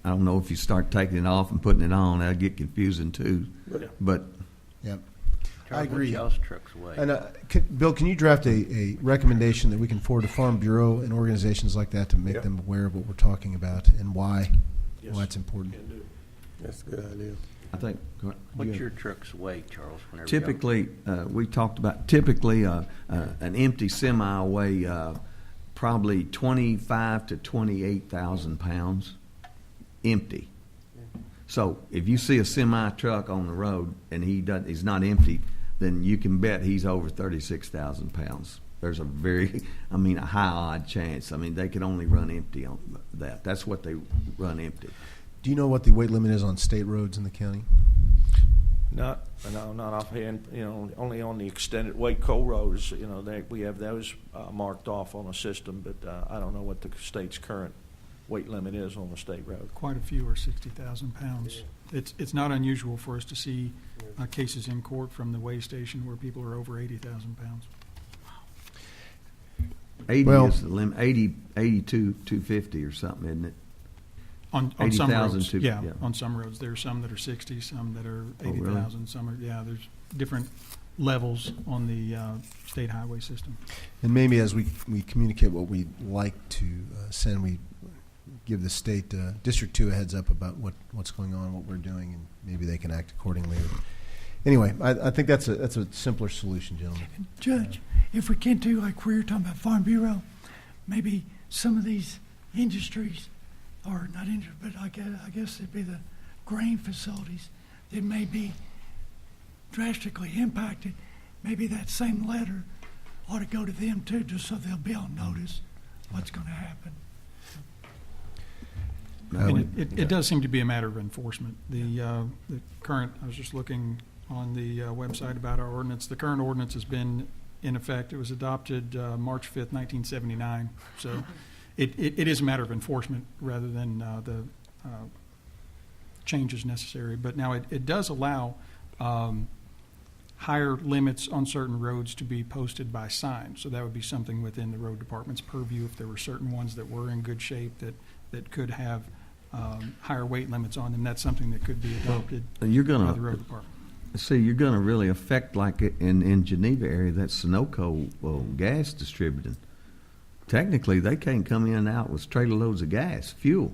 I don't know if you start taking it off and putting it on, that'll get confusing too. But
Yep. I
Charles,
agree.
what's y'all's trucks weigh?
And Bill, can you draft a recommendation that we can forward to Farm Bureau and organizations like that to make
Yep.
them aware of what we're talking about and why it's important?
Can do.
That's a good idea.
I think
What's your trucks weigh, Charles? Whenever
typically we talked about typically an empty semi will weigh probably 25 to 28,000 pounds empty. So if you see a semi truck on the road and he's not empty, then you can bet he's over 36,000 pounds. There's a high odd chance. They can only run empty on that. That's what they run empty.
Do you know what the weight limit is on state roads in the county?
Not offhand. Only on the extended weight coal roads. We have those marked off on a system, but I don't know what the state's current weight limit is on the state road.
Quite a few are 60,000 pounds. It's not unusual for us to see cases in court from the weigh station where people are over 80,000 pounds.
80
Well-
is the limit. 82, 250 or something, isn't it?
On some
80,000
roads,
to-
yeah,
yeah.
on some roads. There are some that are 60, some that are
Oh, really?
80,000, some are, there's different levels on the state highway system.
And maybe as we communicate what we'd like to send, we give the state District 2 a heads up about what's going on, what we're doing, and maybe they can act accordingly. Anyway, I think that's a simpler solution, gentlemen.
Judge, if we can't do like we were talking about Farm Bureau, maybe some of these industries, or not industry, but I guess it'd be the grain facilities that may be drastically impacted. Maybe that same letter ought to go to them too, just so they'll be on notice what's going to happen.
And it does seem to be a matter of enforcement. The current, I was just looking on the website about our ordinance. The current ordinance has been in effect. It was adopted March 5th, 1979. So it is a matter of enforcement rather than the changes necessary. But now it does allow higher limits on certain roads to be posted by sign. So that would be something within the road department's purview if there were certain ones that were in good shape that could have higher weight limits on them. That's something that could be adopted
You're
by the
gonna
road department.
see. You're gonna really affect like in Geneva area that Sunoco gas distributing. Technically, they can't come in and out with trailer loads of gas, fuel.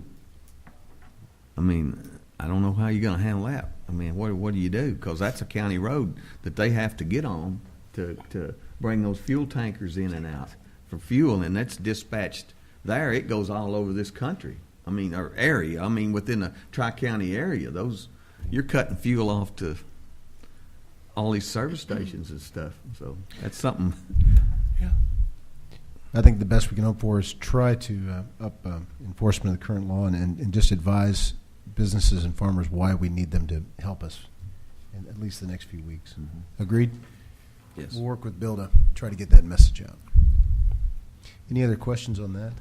I don't know how you're going to handle that. What do you do? Because that's a county road that they have to get on to bring those fuel tankers in and out for fuel, and that's dispatched there. It goes all over this country. Or area. Within the Tri-County area, those you're cutting fuel off to all these service stations and stuff. So that's something.
Yeah.
I think the best we can hope for is try to up enforcement of the current law and just advise businesses and farmers why we need them to help us in at least the next few weeks. Agreed?
Yes.
We'll work with Bill to try to get that message out. Any other questions on that?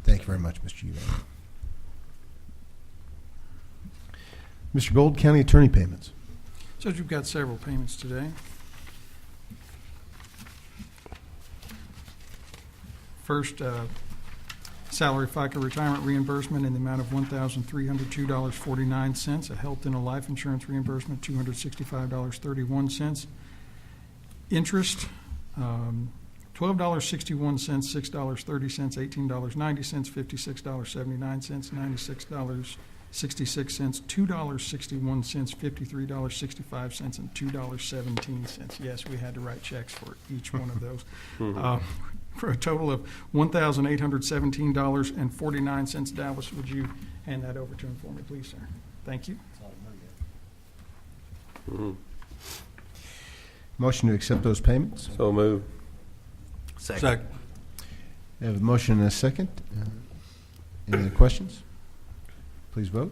Thank you very much, Mr. Eubank. Mr. Gold, County Attorney payments.
Judge, we've got several payments today. First, salary FICA retirement reimbursement in the amount of $1,302.49. A health, dental, life insurance reimbursement, $265.31. Interest, $12.61, $6.30, $18.90, $56.79, $96.66, $2.61, $53.65, and $2.17. Yes, we had to write checks for each one of those. For a total of $1,817.49. Dallas, would you hand that over to him for me, please, sir? Thank you.
Motion to accept those payments.
So move.
Second.
We have a motion and a second. Any other questions? Please vote.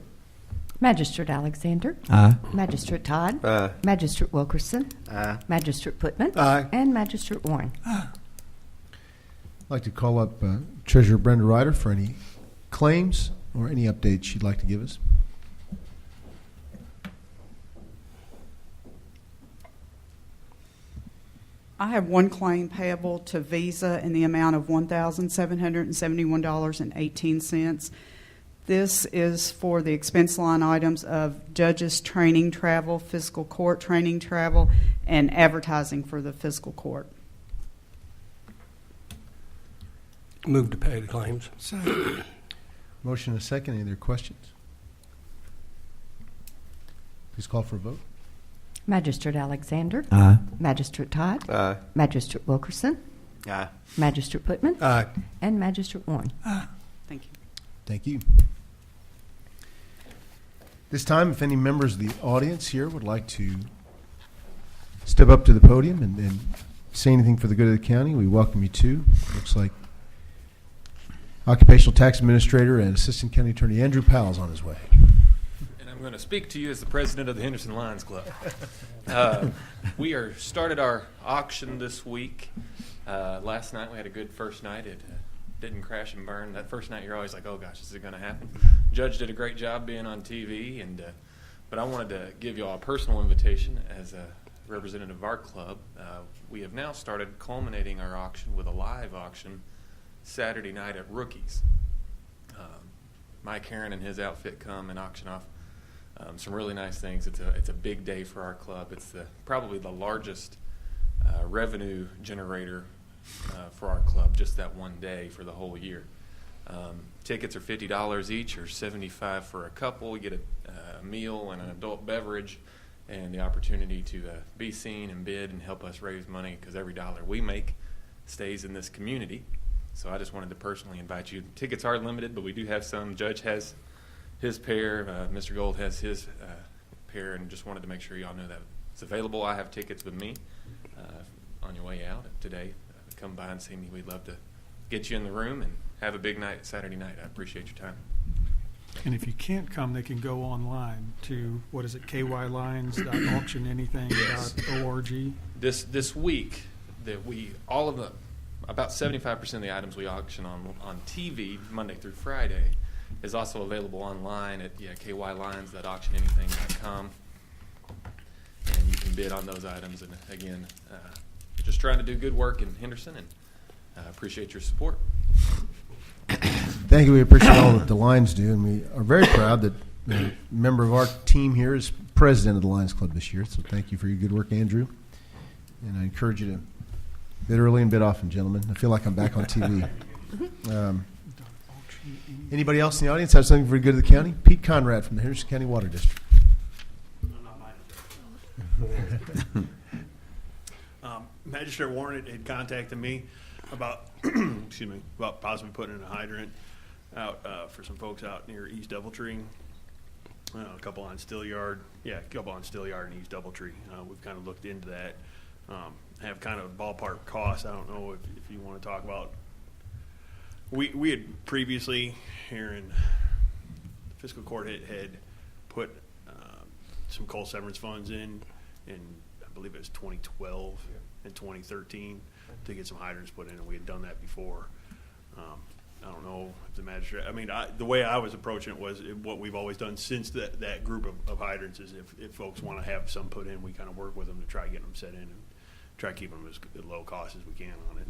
Magistrate Alexander.
Aye.
Magistrate Todd.
Aye.
Magistrate Wilkerson.
Aye.
Magistrate Putman.
Aye.
And Magistrate Warren.
I'd like to call up Treasurer Brenda Ryder for any claims or any updates she'd like to give us.
I have one claim payable to Visa in the amount of $1,771.18. This is for the expense line items of judges' training travel, fiscal court training travel, and advertising for the fiscal court.
Move to pay the claims.
Motion and a second. Any other questions? Please call for a vote.
Magistrate Alexander.
Aye.
Magistrate Todd.
Aye.
Magistrate Wilkerson.
Aye.
Magistrate Putman.
Aye.
And Magistrate Warren.
Thank you.
Thank you. This time, if any members of the audience here would like to step up to the podium and say anything for the good of the county, we welcome you to. Looks like Occupational Tax Administrator and Assistant County Attorney Andrew Powell's on his way.
And I'm going to speak to you as the president of the Henderson Lions Club. We started our auction this week. Last night we had a good first night. It didn't crash and burn. That first night you're always like, oh gosh, is it going to happen? Judge did a great job being on TV, but I wanted to give you all a personal invitation as a representative of our club. We have now started culminating our auction with a live auction Saturday night at Rookies. Mike Herron and his outfit come and auction off some really nice things. It's a big day for our club. It's probably the largest revenue generator for our club, just that one day for the whole year. Tickets are $50 each, or $75 for a couple. You get a meal and an adult beverage, and the opportunity to be seen and bid and help us raise money, because every dollar we make stays in this community. So I just wanted to personally invite you. Tickets are limited, but we do have some. Judge has his pair. Mr. Gold has his pair, and just wanted to make sure y'all know that it's available. I have tickets with me on your way out today. Come by and see me. We'd love to get you in the room and have a big night Saturday night. I appreciate your time.
And if you can't come, they can go online to, what is it, kylines.auctionanything.org.
This week, about 75% of the items we auction on TV Monday through Friday is also available online at kylines.auctionanything.com, and you can bid on those items. And again, just trying to do good work in Henderson, and appreciate your support.
Thank you. We appreciate all that the Lions do, and we are very proud that a member of our team here is president of the Lions Club this year. So thank you for your good work, Andrew. And I encourage you to bid early and bid often, gentlemen. I feel like I'm back on TV. Anybody else in the audience have something for the good of the county? Pete Conrad from the Henderson County Water District.
Magistrate Warren had contacted me about about possibly putting in a hydrant out for some folks out near East Doubletree. A couple on Steelyard. Yeah, a couple on Steelyard and East Doubletree. We've kind of looked into that. Have kind of a ballpark cost. I don't know if you want to talk about. We had previously here in fiscal court had put some coal severance funds in I believe it was 2012 and 2013 to get some hydrants put in, and we had done that before. I don't know if the magistrate. I mean, the way I was approaching it was what we've always done since that group of hydrants is if folks want to have some put in, we kind of work with them to try to get them set in and try to keep them as low cost as we can on it.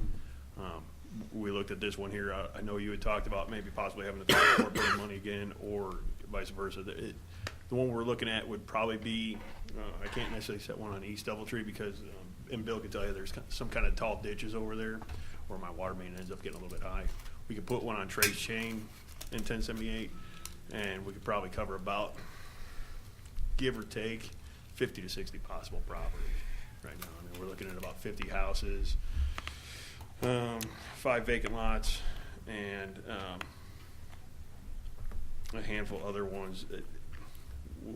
We looked at this one here. I know you had talked about maybe possibly having the fire court put in money again, or vice versa. The one we're looking at would probably be. I can't necessarily set one on East Doubletree because, and Bill can tell you, there's some kind of tall ditches over there where my water main ends up getting a little bit high. We could put one on Trace Chain in 1078, and we could probably cover about, give or take, 50 to 60 possible properties right now. I mean, we're looking at about 50 houses, 5 vacant lots, and a handful of other ones.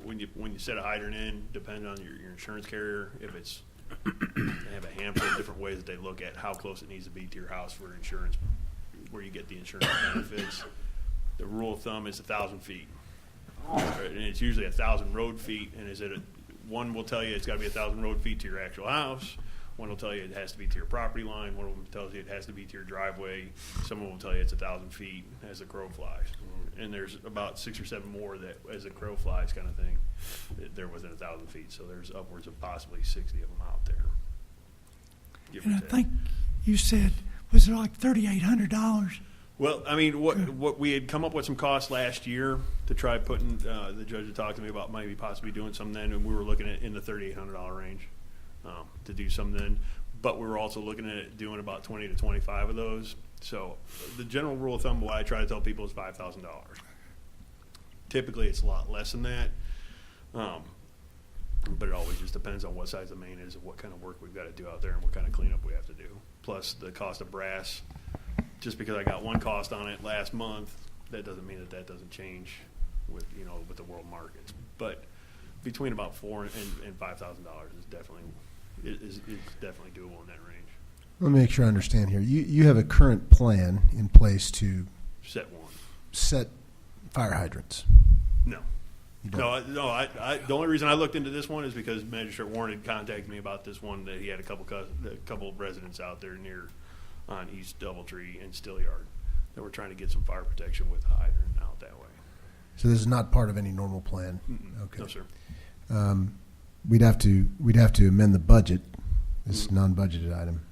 When you set a hydrant in, depending on your insurance carrier, if it's they have a handful of different ways that they look at how close it needs to be to your house for insurance, where you get the insurance benefits. The rule of thumb is 1,000 feet, and it's usually 1,000 road feet. And one will tell you it's got to be 1,000 road feet to your actual house. One will tell you it has to be to your property line. One of them tells you it has to be to your driveway. Someone will tell you it's 1,000 feet as the crow flies. And there's about 6 or 7 more that, as the crow flies, kind of thing, they're within 1,000 feet. So there's upwards of possibly 60 of them out there.
And I think you said, was it like $3,800?
Well, I mean, what we had come up with some costs last year to try putting. The judge had talked to me about maybe possibly doing some then, and we were looking at in the $3,800 range to do some then. But we were also looking at doing about 20 to 25 of those. So the general rule of thumb, what I try to tell people is $5,000. Typically, it's a lot less than that. But it always just depends on what size the main is and what kind of work we've got to do out there and what kind of cleanup we have to do. Plus the cost of brass. Just because I got one cost on it last month, that doesn't mean that doesn't change with the world markets. But between about $4,000 and $5,000 is definitely doable in that range.
Let me make sure I understand here. You have a current plan in place to set fire hydrants.
No. No. The only reason I looked into this one is because Magistrate Warren had contacted me about this one that he had a couple of residents out there near on East Doubletree and Steelyard that were trying to get some fire protection with a hydrant out that way.
So this is not part of any normal plan. Okay.
No, sir.
We'd have to amend the budget. This is a non-budgeted item.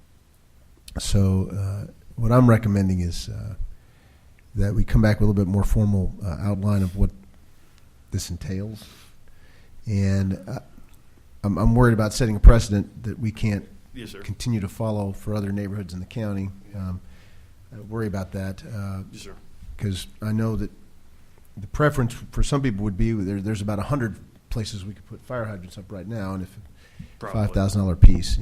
So what I'm recommending is that we come back with a little bit more formal outline of what this entails. And I'm worried about setting a precedent that we can't continue to follow for other neighborhoods in the county. I worry about that.
Yes, sir.
Because I know that the preference for some people would be there's about 100 places we could put fire hydrants up right now, and if $5,000 piece,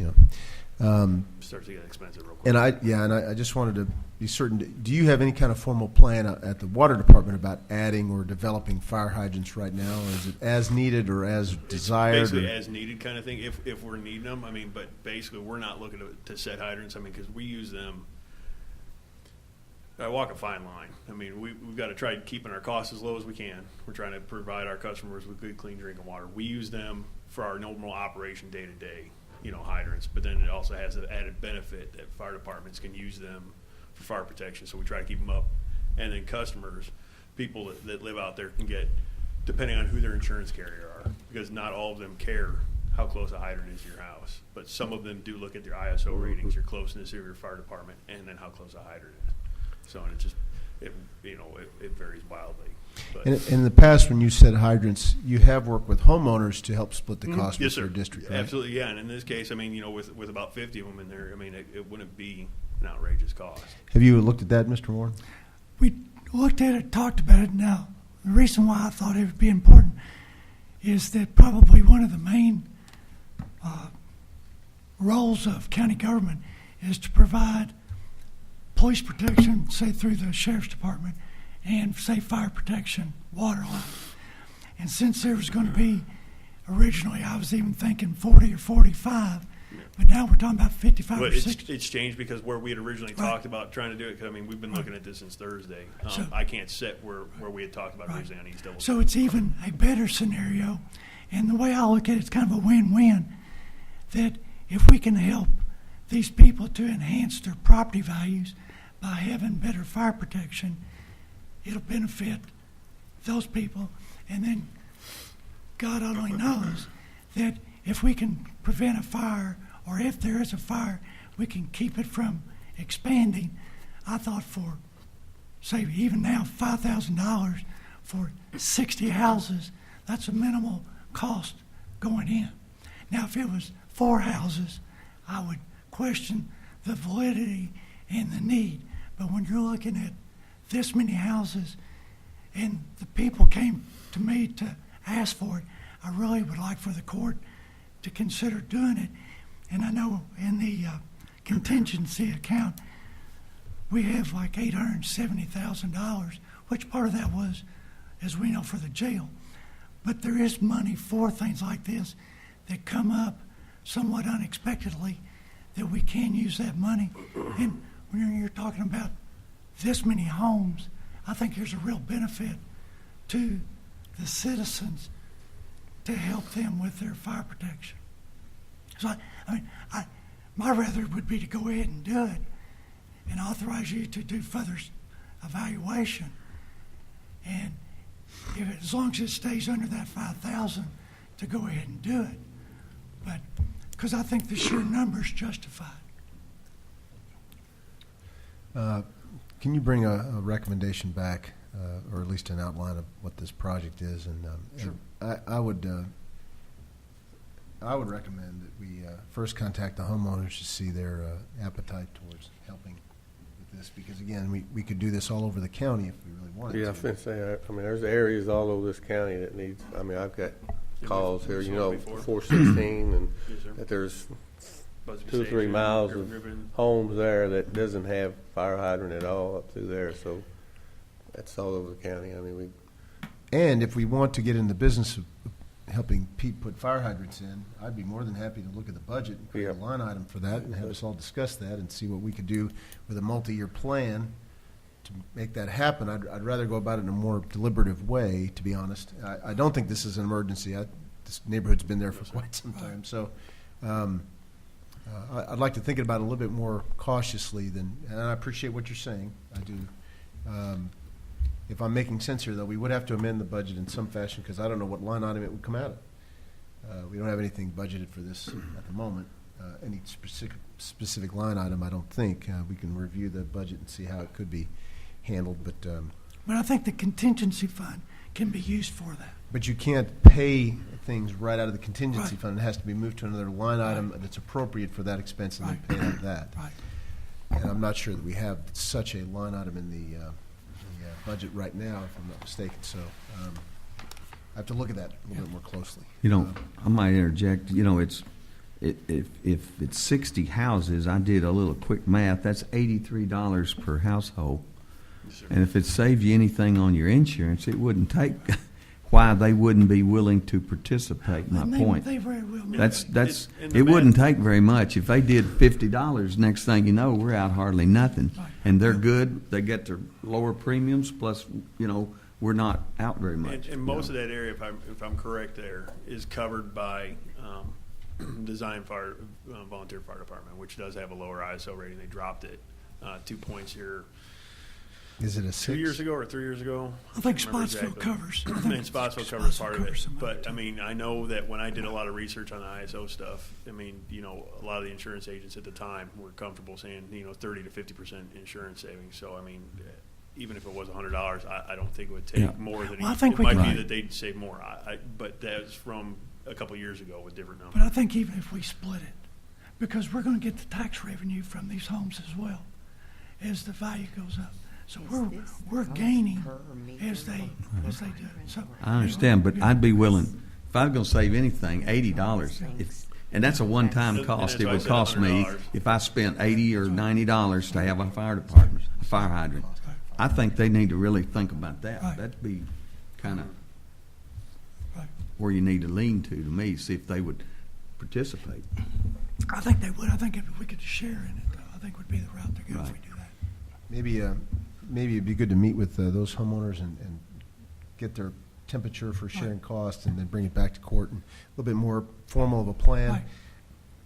starts to get expensive real quick.
And I just wanted to be certain. Do you have any kind of formal plan at the water department about adding or developing fire hydrants right now, or is it as needed or as desired?
It's basically as needed kind of thing. If we're needing them, I mean, but basically we're not looking to set hydrants. I mean, because we use them. I walk a fine line. I mean, we've got to try keeping our costs as low as we can. We're trying to provide our customers with good, clean drinking water. We use them for our normal operation day to day, hydrants. But then it also has an added benefit that fire departments can use them for fire protection. So we try to keep them up. And then customers, people that live out there can get, depending on who their insurance carrier are, because not all of them care how close a hydrant is to your house. But some of them do look at their ISO ratings, your closeness to your fire department, and then how close a hydrant is. So and it varies wildly. But
in the past, when you set hydrants, you have worked with homeowners to help split the cost with
yes, sir.
their district, right?
Absolutely, yeah. And in this case, I mean, with about 50 of them in there, I mean, it wouldn't be an outrageous cost.
Have you looked at that, Mr. Warren?
We looked at it, talked about it. Now, the reason why I thought it would be important is that probably one of the main roles of county government is to provide police protection, say through the sheriff's department, and say fire protection water line. And since there was going to be, originally I was even thinking 40 or 45, but now we're talking about 55
Well,
or 60.
it's changed because where we had originally
Right.
talked about trying to do it, 'cause, I mean, we've been looking at this since Thursday.
So-
I can't set where we had talked about
Right.
originally on East Double.
So it's even a better scenario. And the way I look at it, it's kind of a win-win, that if we can help these people to enhance their property values by having better fire protection, it'll benefit those people. And then God only knows that if we can prevent a fire, or if there is a fire, we can keep it from expanding. I thought for, say, even now, $5,000 for 60 houses, that's a minimal cost going in. Now, if it was 4 houses, I would question the validity and the need. But when you're looking at this many houses, and the people came to me to ask for it, I really would like for the court to consider doing it. And I know in the contingency account, we have like $870,000, which part of that was, as we know, for the jail. But there is money for things like this that come up somewhat unexpectedly, that we can use that money. And when you're talking about this many homes, I think there's a real benefit to the citizens to help them with their fire protection. So, my rather would be to go ahead and do it and authorize you to do further evaluation. And as long as it stays under that 5,000, to go ahead and do it. But, because I think the sheer numbers justify it.
Can you bring a recommendation back, or at least an outline of what this project is? And
Sure.
I would recommend that we first contact the homeowners to see their appetite towards helping with this, because again, we could do this all over the county if we really wanted
Yeah, I
to.
was going to say, I mean, there's areas all over this county that needs, I mean, I've got calls here, you know, 416, and
Yes, sir.
that there's
Busby
2 or 3
Station,
miles of
Ribbon.
homes there that doesn't have fire hydrant at all up through there, so that's all over the county. I mean,
And if we want to get in the business of helping Pete put fire hydrants in, I'd be more than happy to look at the budget and create a
Yeah.
line item for that and have us all discuss that and see what we could do with a multi-year plan to make that happen. I'd rather go about it in a more deliberative way, to be honest. I don't think this is an emergency. This neighborhood's been there for quite some time. So I'd like to think about it a little bit more cautiously than, and I appreciate what you're saying. I do. If I'm making sense here, though, we would have to amend the budget in some fashion, because I don't know what line item it would come out of. We don't have anything budgeted for this at the moment, any specific line item, I don't think. We can review the budget and see how it could be handled, but
I think the contingency fund can be used for that.
But you can't pay things right out of the contingency
Right.
fund. It has to be moved to another line item
Right.
that's appropriate for that expense, and
Right.
then pay out of that.
Right.
And I'm not sure that we have such a line item in the budget right now, if I'm not mistaken. So I have to look at that a little bit more closely.
You know, I might interject. You know, if it's 60 houses, I did a little quick math. That's $83 per household.
Yes, sir.
And if it saved you anything on your insurance, it wouldn't take. Why they wouldn't be willing to participate? My
And
point.
They very well may.
That's
And the
it wouldn't
math-
take very much. If they did $50, next thing you know, we're out hardly nothing.
Right.
And they're good. They get their lower premiums. Plus, you know, we're not out very much.
And most of that area, if I'm correct, there is covered by Design Fire Volunteer Fire Department, which does have a lower ISO rating. They dropped it 2 points here
Is it a
2
6?
years ago or 3 years ago.
I think
can't remember
Spotsville
exactly.
covers. I think
And Spotsville covers part of
covers
it.
some of
But
it,
I mean, I know that when I did a lot of research on the ISO stuff, I mean, you know, a lot of the insurance agents at the time were comfortable saying, you know, 30 to 50% insurance savings. So I mean, even if it was $100, I don't think it would take
Yeah.
more than.
Well, I think
it
we
might
can-
be that they'd save more. But that's from a couple of years ago with different numbers.
But I think even if we split it, because we're going to get the tax revenue from these homes as well, as the value goes up. So we're gaining as they do it. So
I understand, but I'd be willing, if I was going to save anything, $80. And that's a one-time
And
cost.
that's
It
why I
would
said
cost me
$100.
if I spent $80 or $90 to have a fire department, a fire hydrant. I think they need to really think about that.
Right.
That'd be kind of
Right.
where you need to lean to me, see if they would participate.
I think they would. I think if we could share in it, though, I think would be the route to go if
Right.
we do that.
Maybe it'd be good to meet with those homeowners and get their temperature for sharing costs, and then bring it back to court and a little bit more formal of a plan.
Right.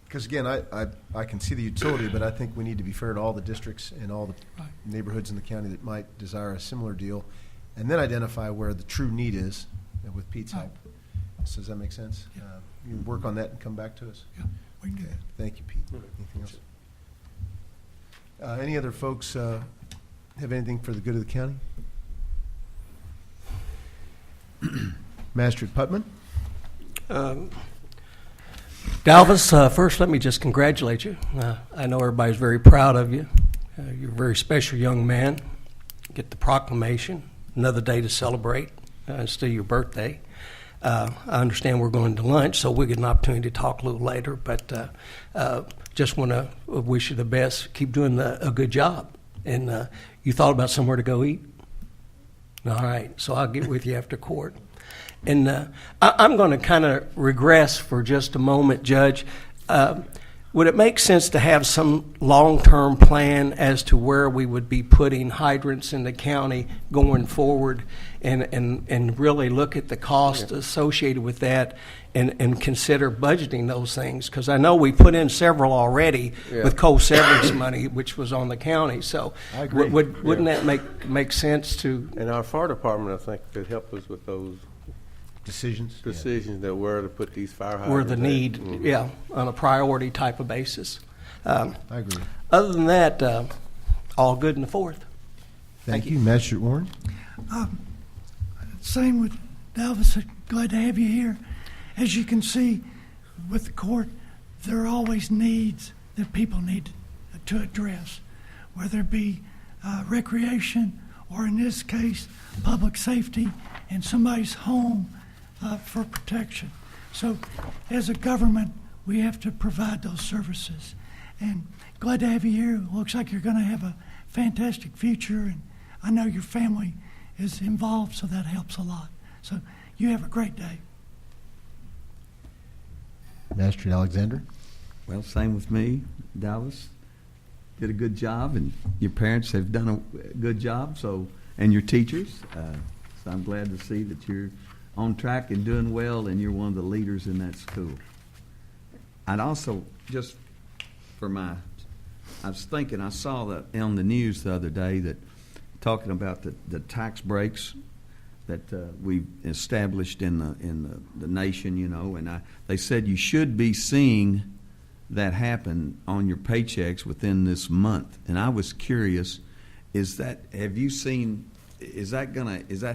Because again, I can see the utility, but I think we need to be fair to all the districts and all the
Right.
neighborhoods in the county that might desire a similar deal, and then identify where the true need is with Pete's help. So does that make sense?
Yeah.
You work on that and come back to us?
Yeah, we can do that.
Thank you, Pete. Anything else? Any other folks have anything for the good of the county? Master Putman?
Dalvis, first let me just congratulate you. I know everybody's very proud of you. You're a very special young man. Get the proclamation, another day to celebrate. It's still your birthday. I understand we're going to lunch, so we'll get an opportunity to talk a little later, but just want to wish you the best. Keep doing a good job. And you thought about somewhere to go eat? All right, so I'll get with you after court. And I'm going to kind of regress for just a moment, Judge. Would it make sense to have some long-term plan as to where we would be putting hydrants in the county going forward, and really look at the cost associated with that, and consider budgeting those things? Because I know we put in several already with co-severance money, which was on the county. So
I agree.
Wouldn't that make sense to?
And our fire department, I think, could help us with those
Decisions?
that where to put these fire hydrants.
Where the
at.
need,
Mhm.
on a priority type of basis.
I agree.
Other than that, all good in the fourth.
Thank you. Magistrate Warren?
Same with Dalvis. Glad to have you here. As you can see, with the court, there are always needs that people need to address, whether it be recreation or, in this case, public safety in somebody's home for protection. So, as a government, we have to provide those services. And glad to have you here. Looks like you're going to have a fantastic future, and I know your family is involved, so that helps a lot. So, you have a great day.
Magistrate Alexander?
Well, same with me. Dallas did a good job, and your parents have done a good job, and your teachers. So I'm glad to see that you're on track and doing well, and you're one of the leaders in that school. I'd also, just for I was thinking, I saw that on the news the other day, that talking about the tax breaks that we established in the nation, and they said you should be seeing that happen on your paychecks within this month. And I was curious, is that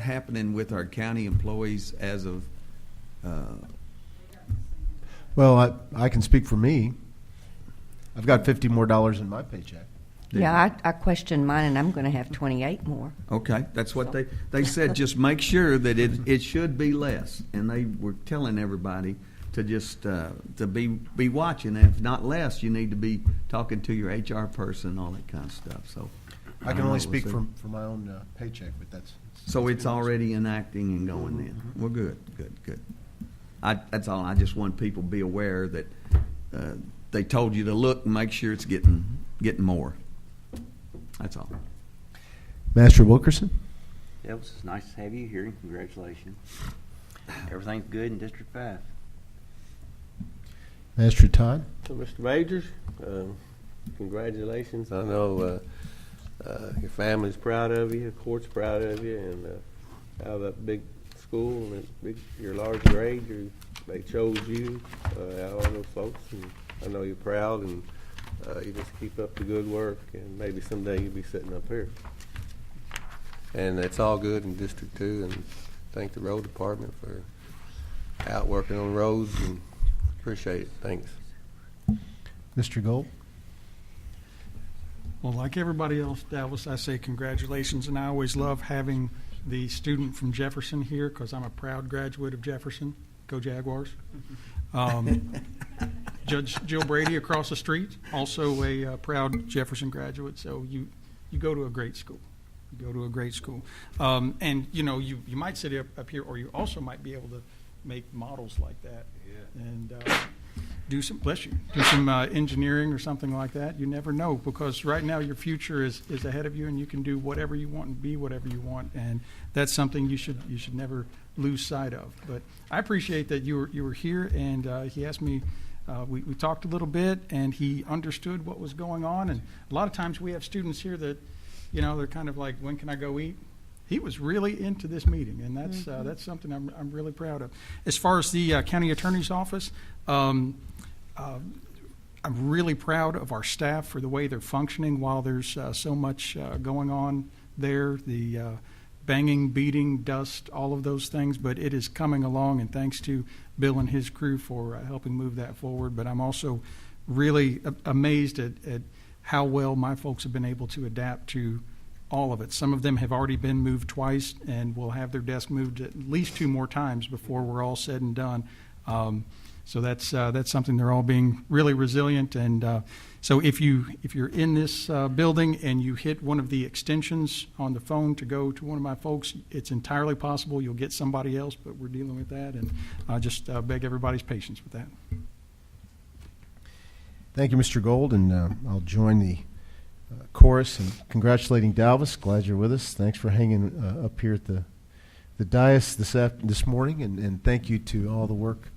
happening with our county employees as of?
Well, I can speak for me. I've got $50 more in my paycheck.
Yeah, I questioned mine, and I'm going to have 28 more.
Okay, that's what they said. Just make sure that it should be less, and they were telling everybody to just to be watching. And if not less, you need to be talking to your HR person, all that kind of stuff. So
I can only speak for my own paycheck, but that's.
So it's already enacting and going in. Well, good. That's all. I just want people to be aware that they told you to look and make sure it's getting more. That's all.
Master Wilkerson?
Yeah, it was nice to have you here. Congratulations. Everything's good in District 5.
Master Todd?
So, Mr. Majors, congratulations. I know your family's proud of you, the court's proud of you, and out of that big school and your large grade, they chose you out of all those folks, and I know you're proud, and you just keep up the good work, and maybe someday you'll be sitting up here. And it's all good in District 2, and thank the road department for out working on roads, and appreciate it. Thanks.
Mr. Gold?
Well, like everybody else, Dallas, I say congratulations, and I always love having the student from Jefferson here because I'm a proud graduate of Jefferson. Go Jaguars. Judge Jill Brady across the street, also a proud Jefferson graduate. So you go to a great school. Go to a great school. And, you know, you might sit up here, or you also might be able to make models like that. Yeah. And do some engineering or something like that. You never know, because right now your future is ahead of you, and you can do whatever you want and be whatever you want, and that's something you should never lose sight of. But I appreciate that you were here, and he asked me. We talked a little bit, and he understood what was going on. And a lot of times we have students here that, you know, they're kind of like, when can I go eat? He was really into this meeting, and that's something I'm really proud of. As far as the county attorney's office, I'm really proud of our staff for the way they're functioning while there's so much going on there. The banging, beating, dust, all of those things, but it is coming along, and thanks to Bill and his crew for helping move that forward. But I'm also really amazed at how well my folks have been able to adapt to all of it. Some of them have already been moved twice and will have their desk moved at least 2 more times before we're all said and done. So that's something. They're all being really resilient. And so if you're in this building and you hit one of the extensions on the phone to go to one of my folks, it's entirely possible you'll get somebody else, but we're dealing with that. And I just beg everybody's patience with that.
Thank you, Mr. Gold, and I'll join the chorus in congratulating Dalvis. Glad you're with us. Thanks for hanging up here at the dais this morning, and thank you to all the work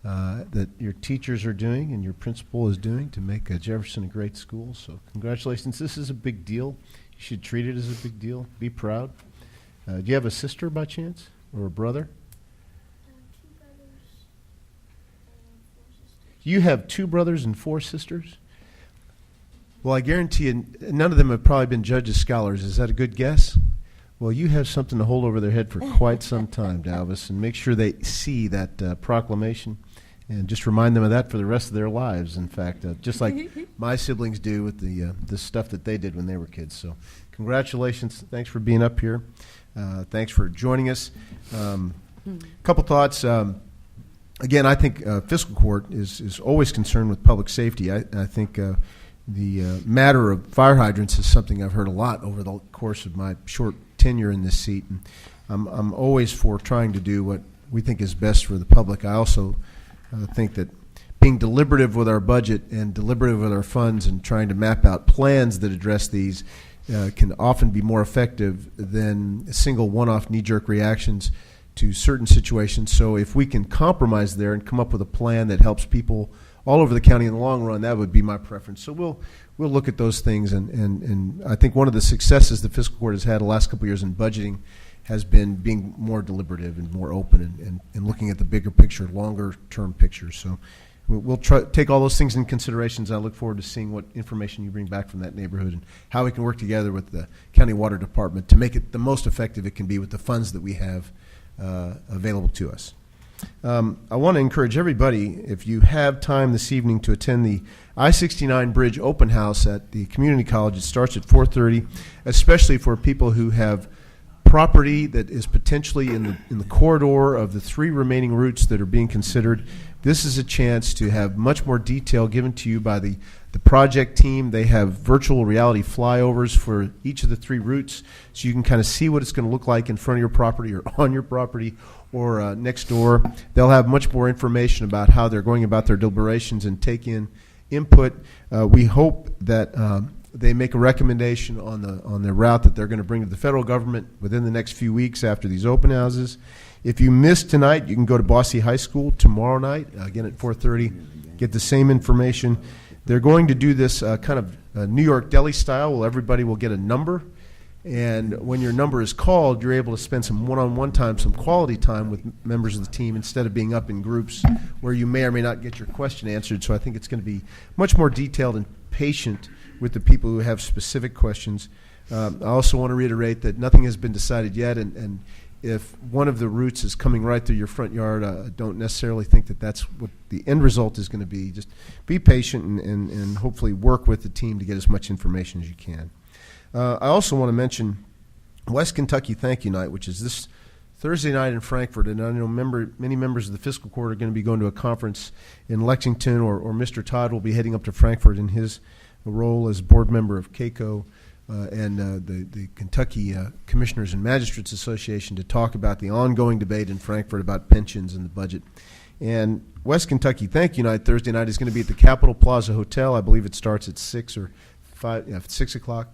that your teachers are doing and your principal is doing to make Jefferson a great school. So congratulations. This is a big deal. You should treat it as a big deal. Be proud. Do you have a sister by chance, or a brother?
2 brothers and 4 sisters.
You have 2 brothers and 4 sisters? Well, I guarantee you, none of them have probably been judges, scholars. Is that a good guess? Well, you have something to hold over their head for quite some time, Dalvis, and make sure they see that proclamation, and just remind them of that for the rest of their lives. In fact, just like my siblings do with the stuff that they did when they were kids. So congratulations. Thanks for being up here. Thanks for joining us. Couple thoughts. Again, I think fiscal court is always concerned with public safety. I think the matter of fire hydrants is something I've heard a lot over the course of my short tenure in this seat. And I'm always for trying to do what we think is best for the public. I also think that being deliberative with our budget and deliberative with our funds and trying to map out plans that address these can often be more effective than single one-off knee-jerk reactions to certain situations. So if we can compromise there and come up with a plan that helps people all over the county in the long run, that would be my preference. So we'll look at those things, and I think one of the successes the fiscal court has had the last couple of years in budgeting has been being more deliberative and more open and looking at the bigger picture, longer term picture. So we'll try take all those things in considerations. I look forward to seeing what information you bring back from that neighborhood and how we can work together with the county water department to make it the most effective it can be with the funds that we have available to us. I want to encourage everybody, if you have time this evening, to attend the I-69 Bridge Open House at the Community College. It starts at 4:30, especially for people who have property that is potentially in the corridor of the 3 remaining routes that are being considered. This is a chance to have much more detail given to you by the project team. They have virtual reality flyovers for each of the 3 routes, so you can kind of see what it's going to look like in front of your property or on your property or next door. They'll have much more information about how they're going about their deliberations and take in input. We hope that they make a recommendation on the route that they're going to bring to the federal government within the next few weeks after these open houses. If you missed tonight, you can go to Boise High School tomorrow night, again at 4:30, get the same information. They're going to do this kind of New York deli style, where everybody will get a number. And when your number is called, you're able to spend some one-on-one time, some quality time with members of the team instead of being up in groups where you may or may not get your question answered. So I think it's going to be much more detailed and patient with the people who have specific questions. I also want to reiterate that nothing has been decided yet, and if one of the routes is coming right through your front yard, I don't necessarily think that that's what the end result is going to be. Just be patient and hopefully work with the team to get as much information as you can. I also want to mention West Kentucky Thank You Night, which is this Thursday night in Frankfort, and I know many members of the fiscal court are going to be going to a conference in Lexington, or Mr. Todd will be heading up to Frankfort in his role as board member of CAECO. and the Kentucky Commissioners and Magistrates Association to talk about the ongoing debate in Frankfurt about pensions and the budget. And West Kentucky Thank You Night Thursday night is going to be at the Capitol Plaza Hotel. I believe it starts at 6 or 6 o'clock.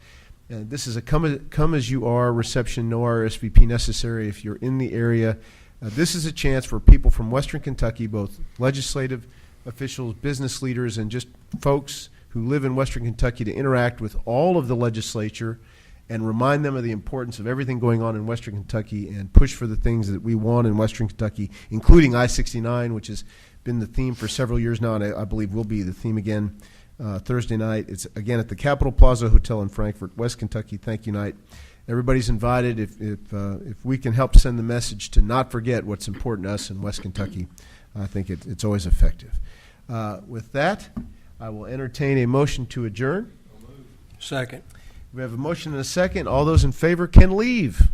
This is a come as you are reception, no RSVP necessary if you're in the area. This is a chance for people from Western Kentucky, both legislative officials, business leaders, and just folks who live in Western Kentucky, to interact with all of the legislature and remind them of the importance of everything going on in Western Kentucky and push for the things that we want in Western Kentucky, including I-69, which has been the theme for several years now, and I believe will be the theme again Thursday night. It's again at the Capitol Plaza Hotel in Frankfurt. West Kentucky Thank You Night. Everybody's invited. If we can help send the message to not forget what's important to us in West Kentucky, I think it's always effective. With that, I will entertain a motion to adjourn.
Second.
We have a motion and a second. All those in favor can leave.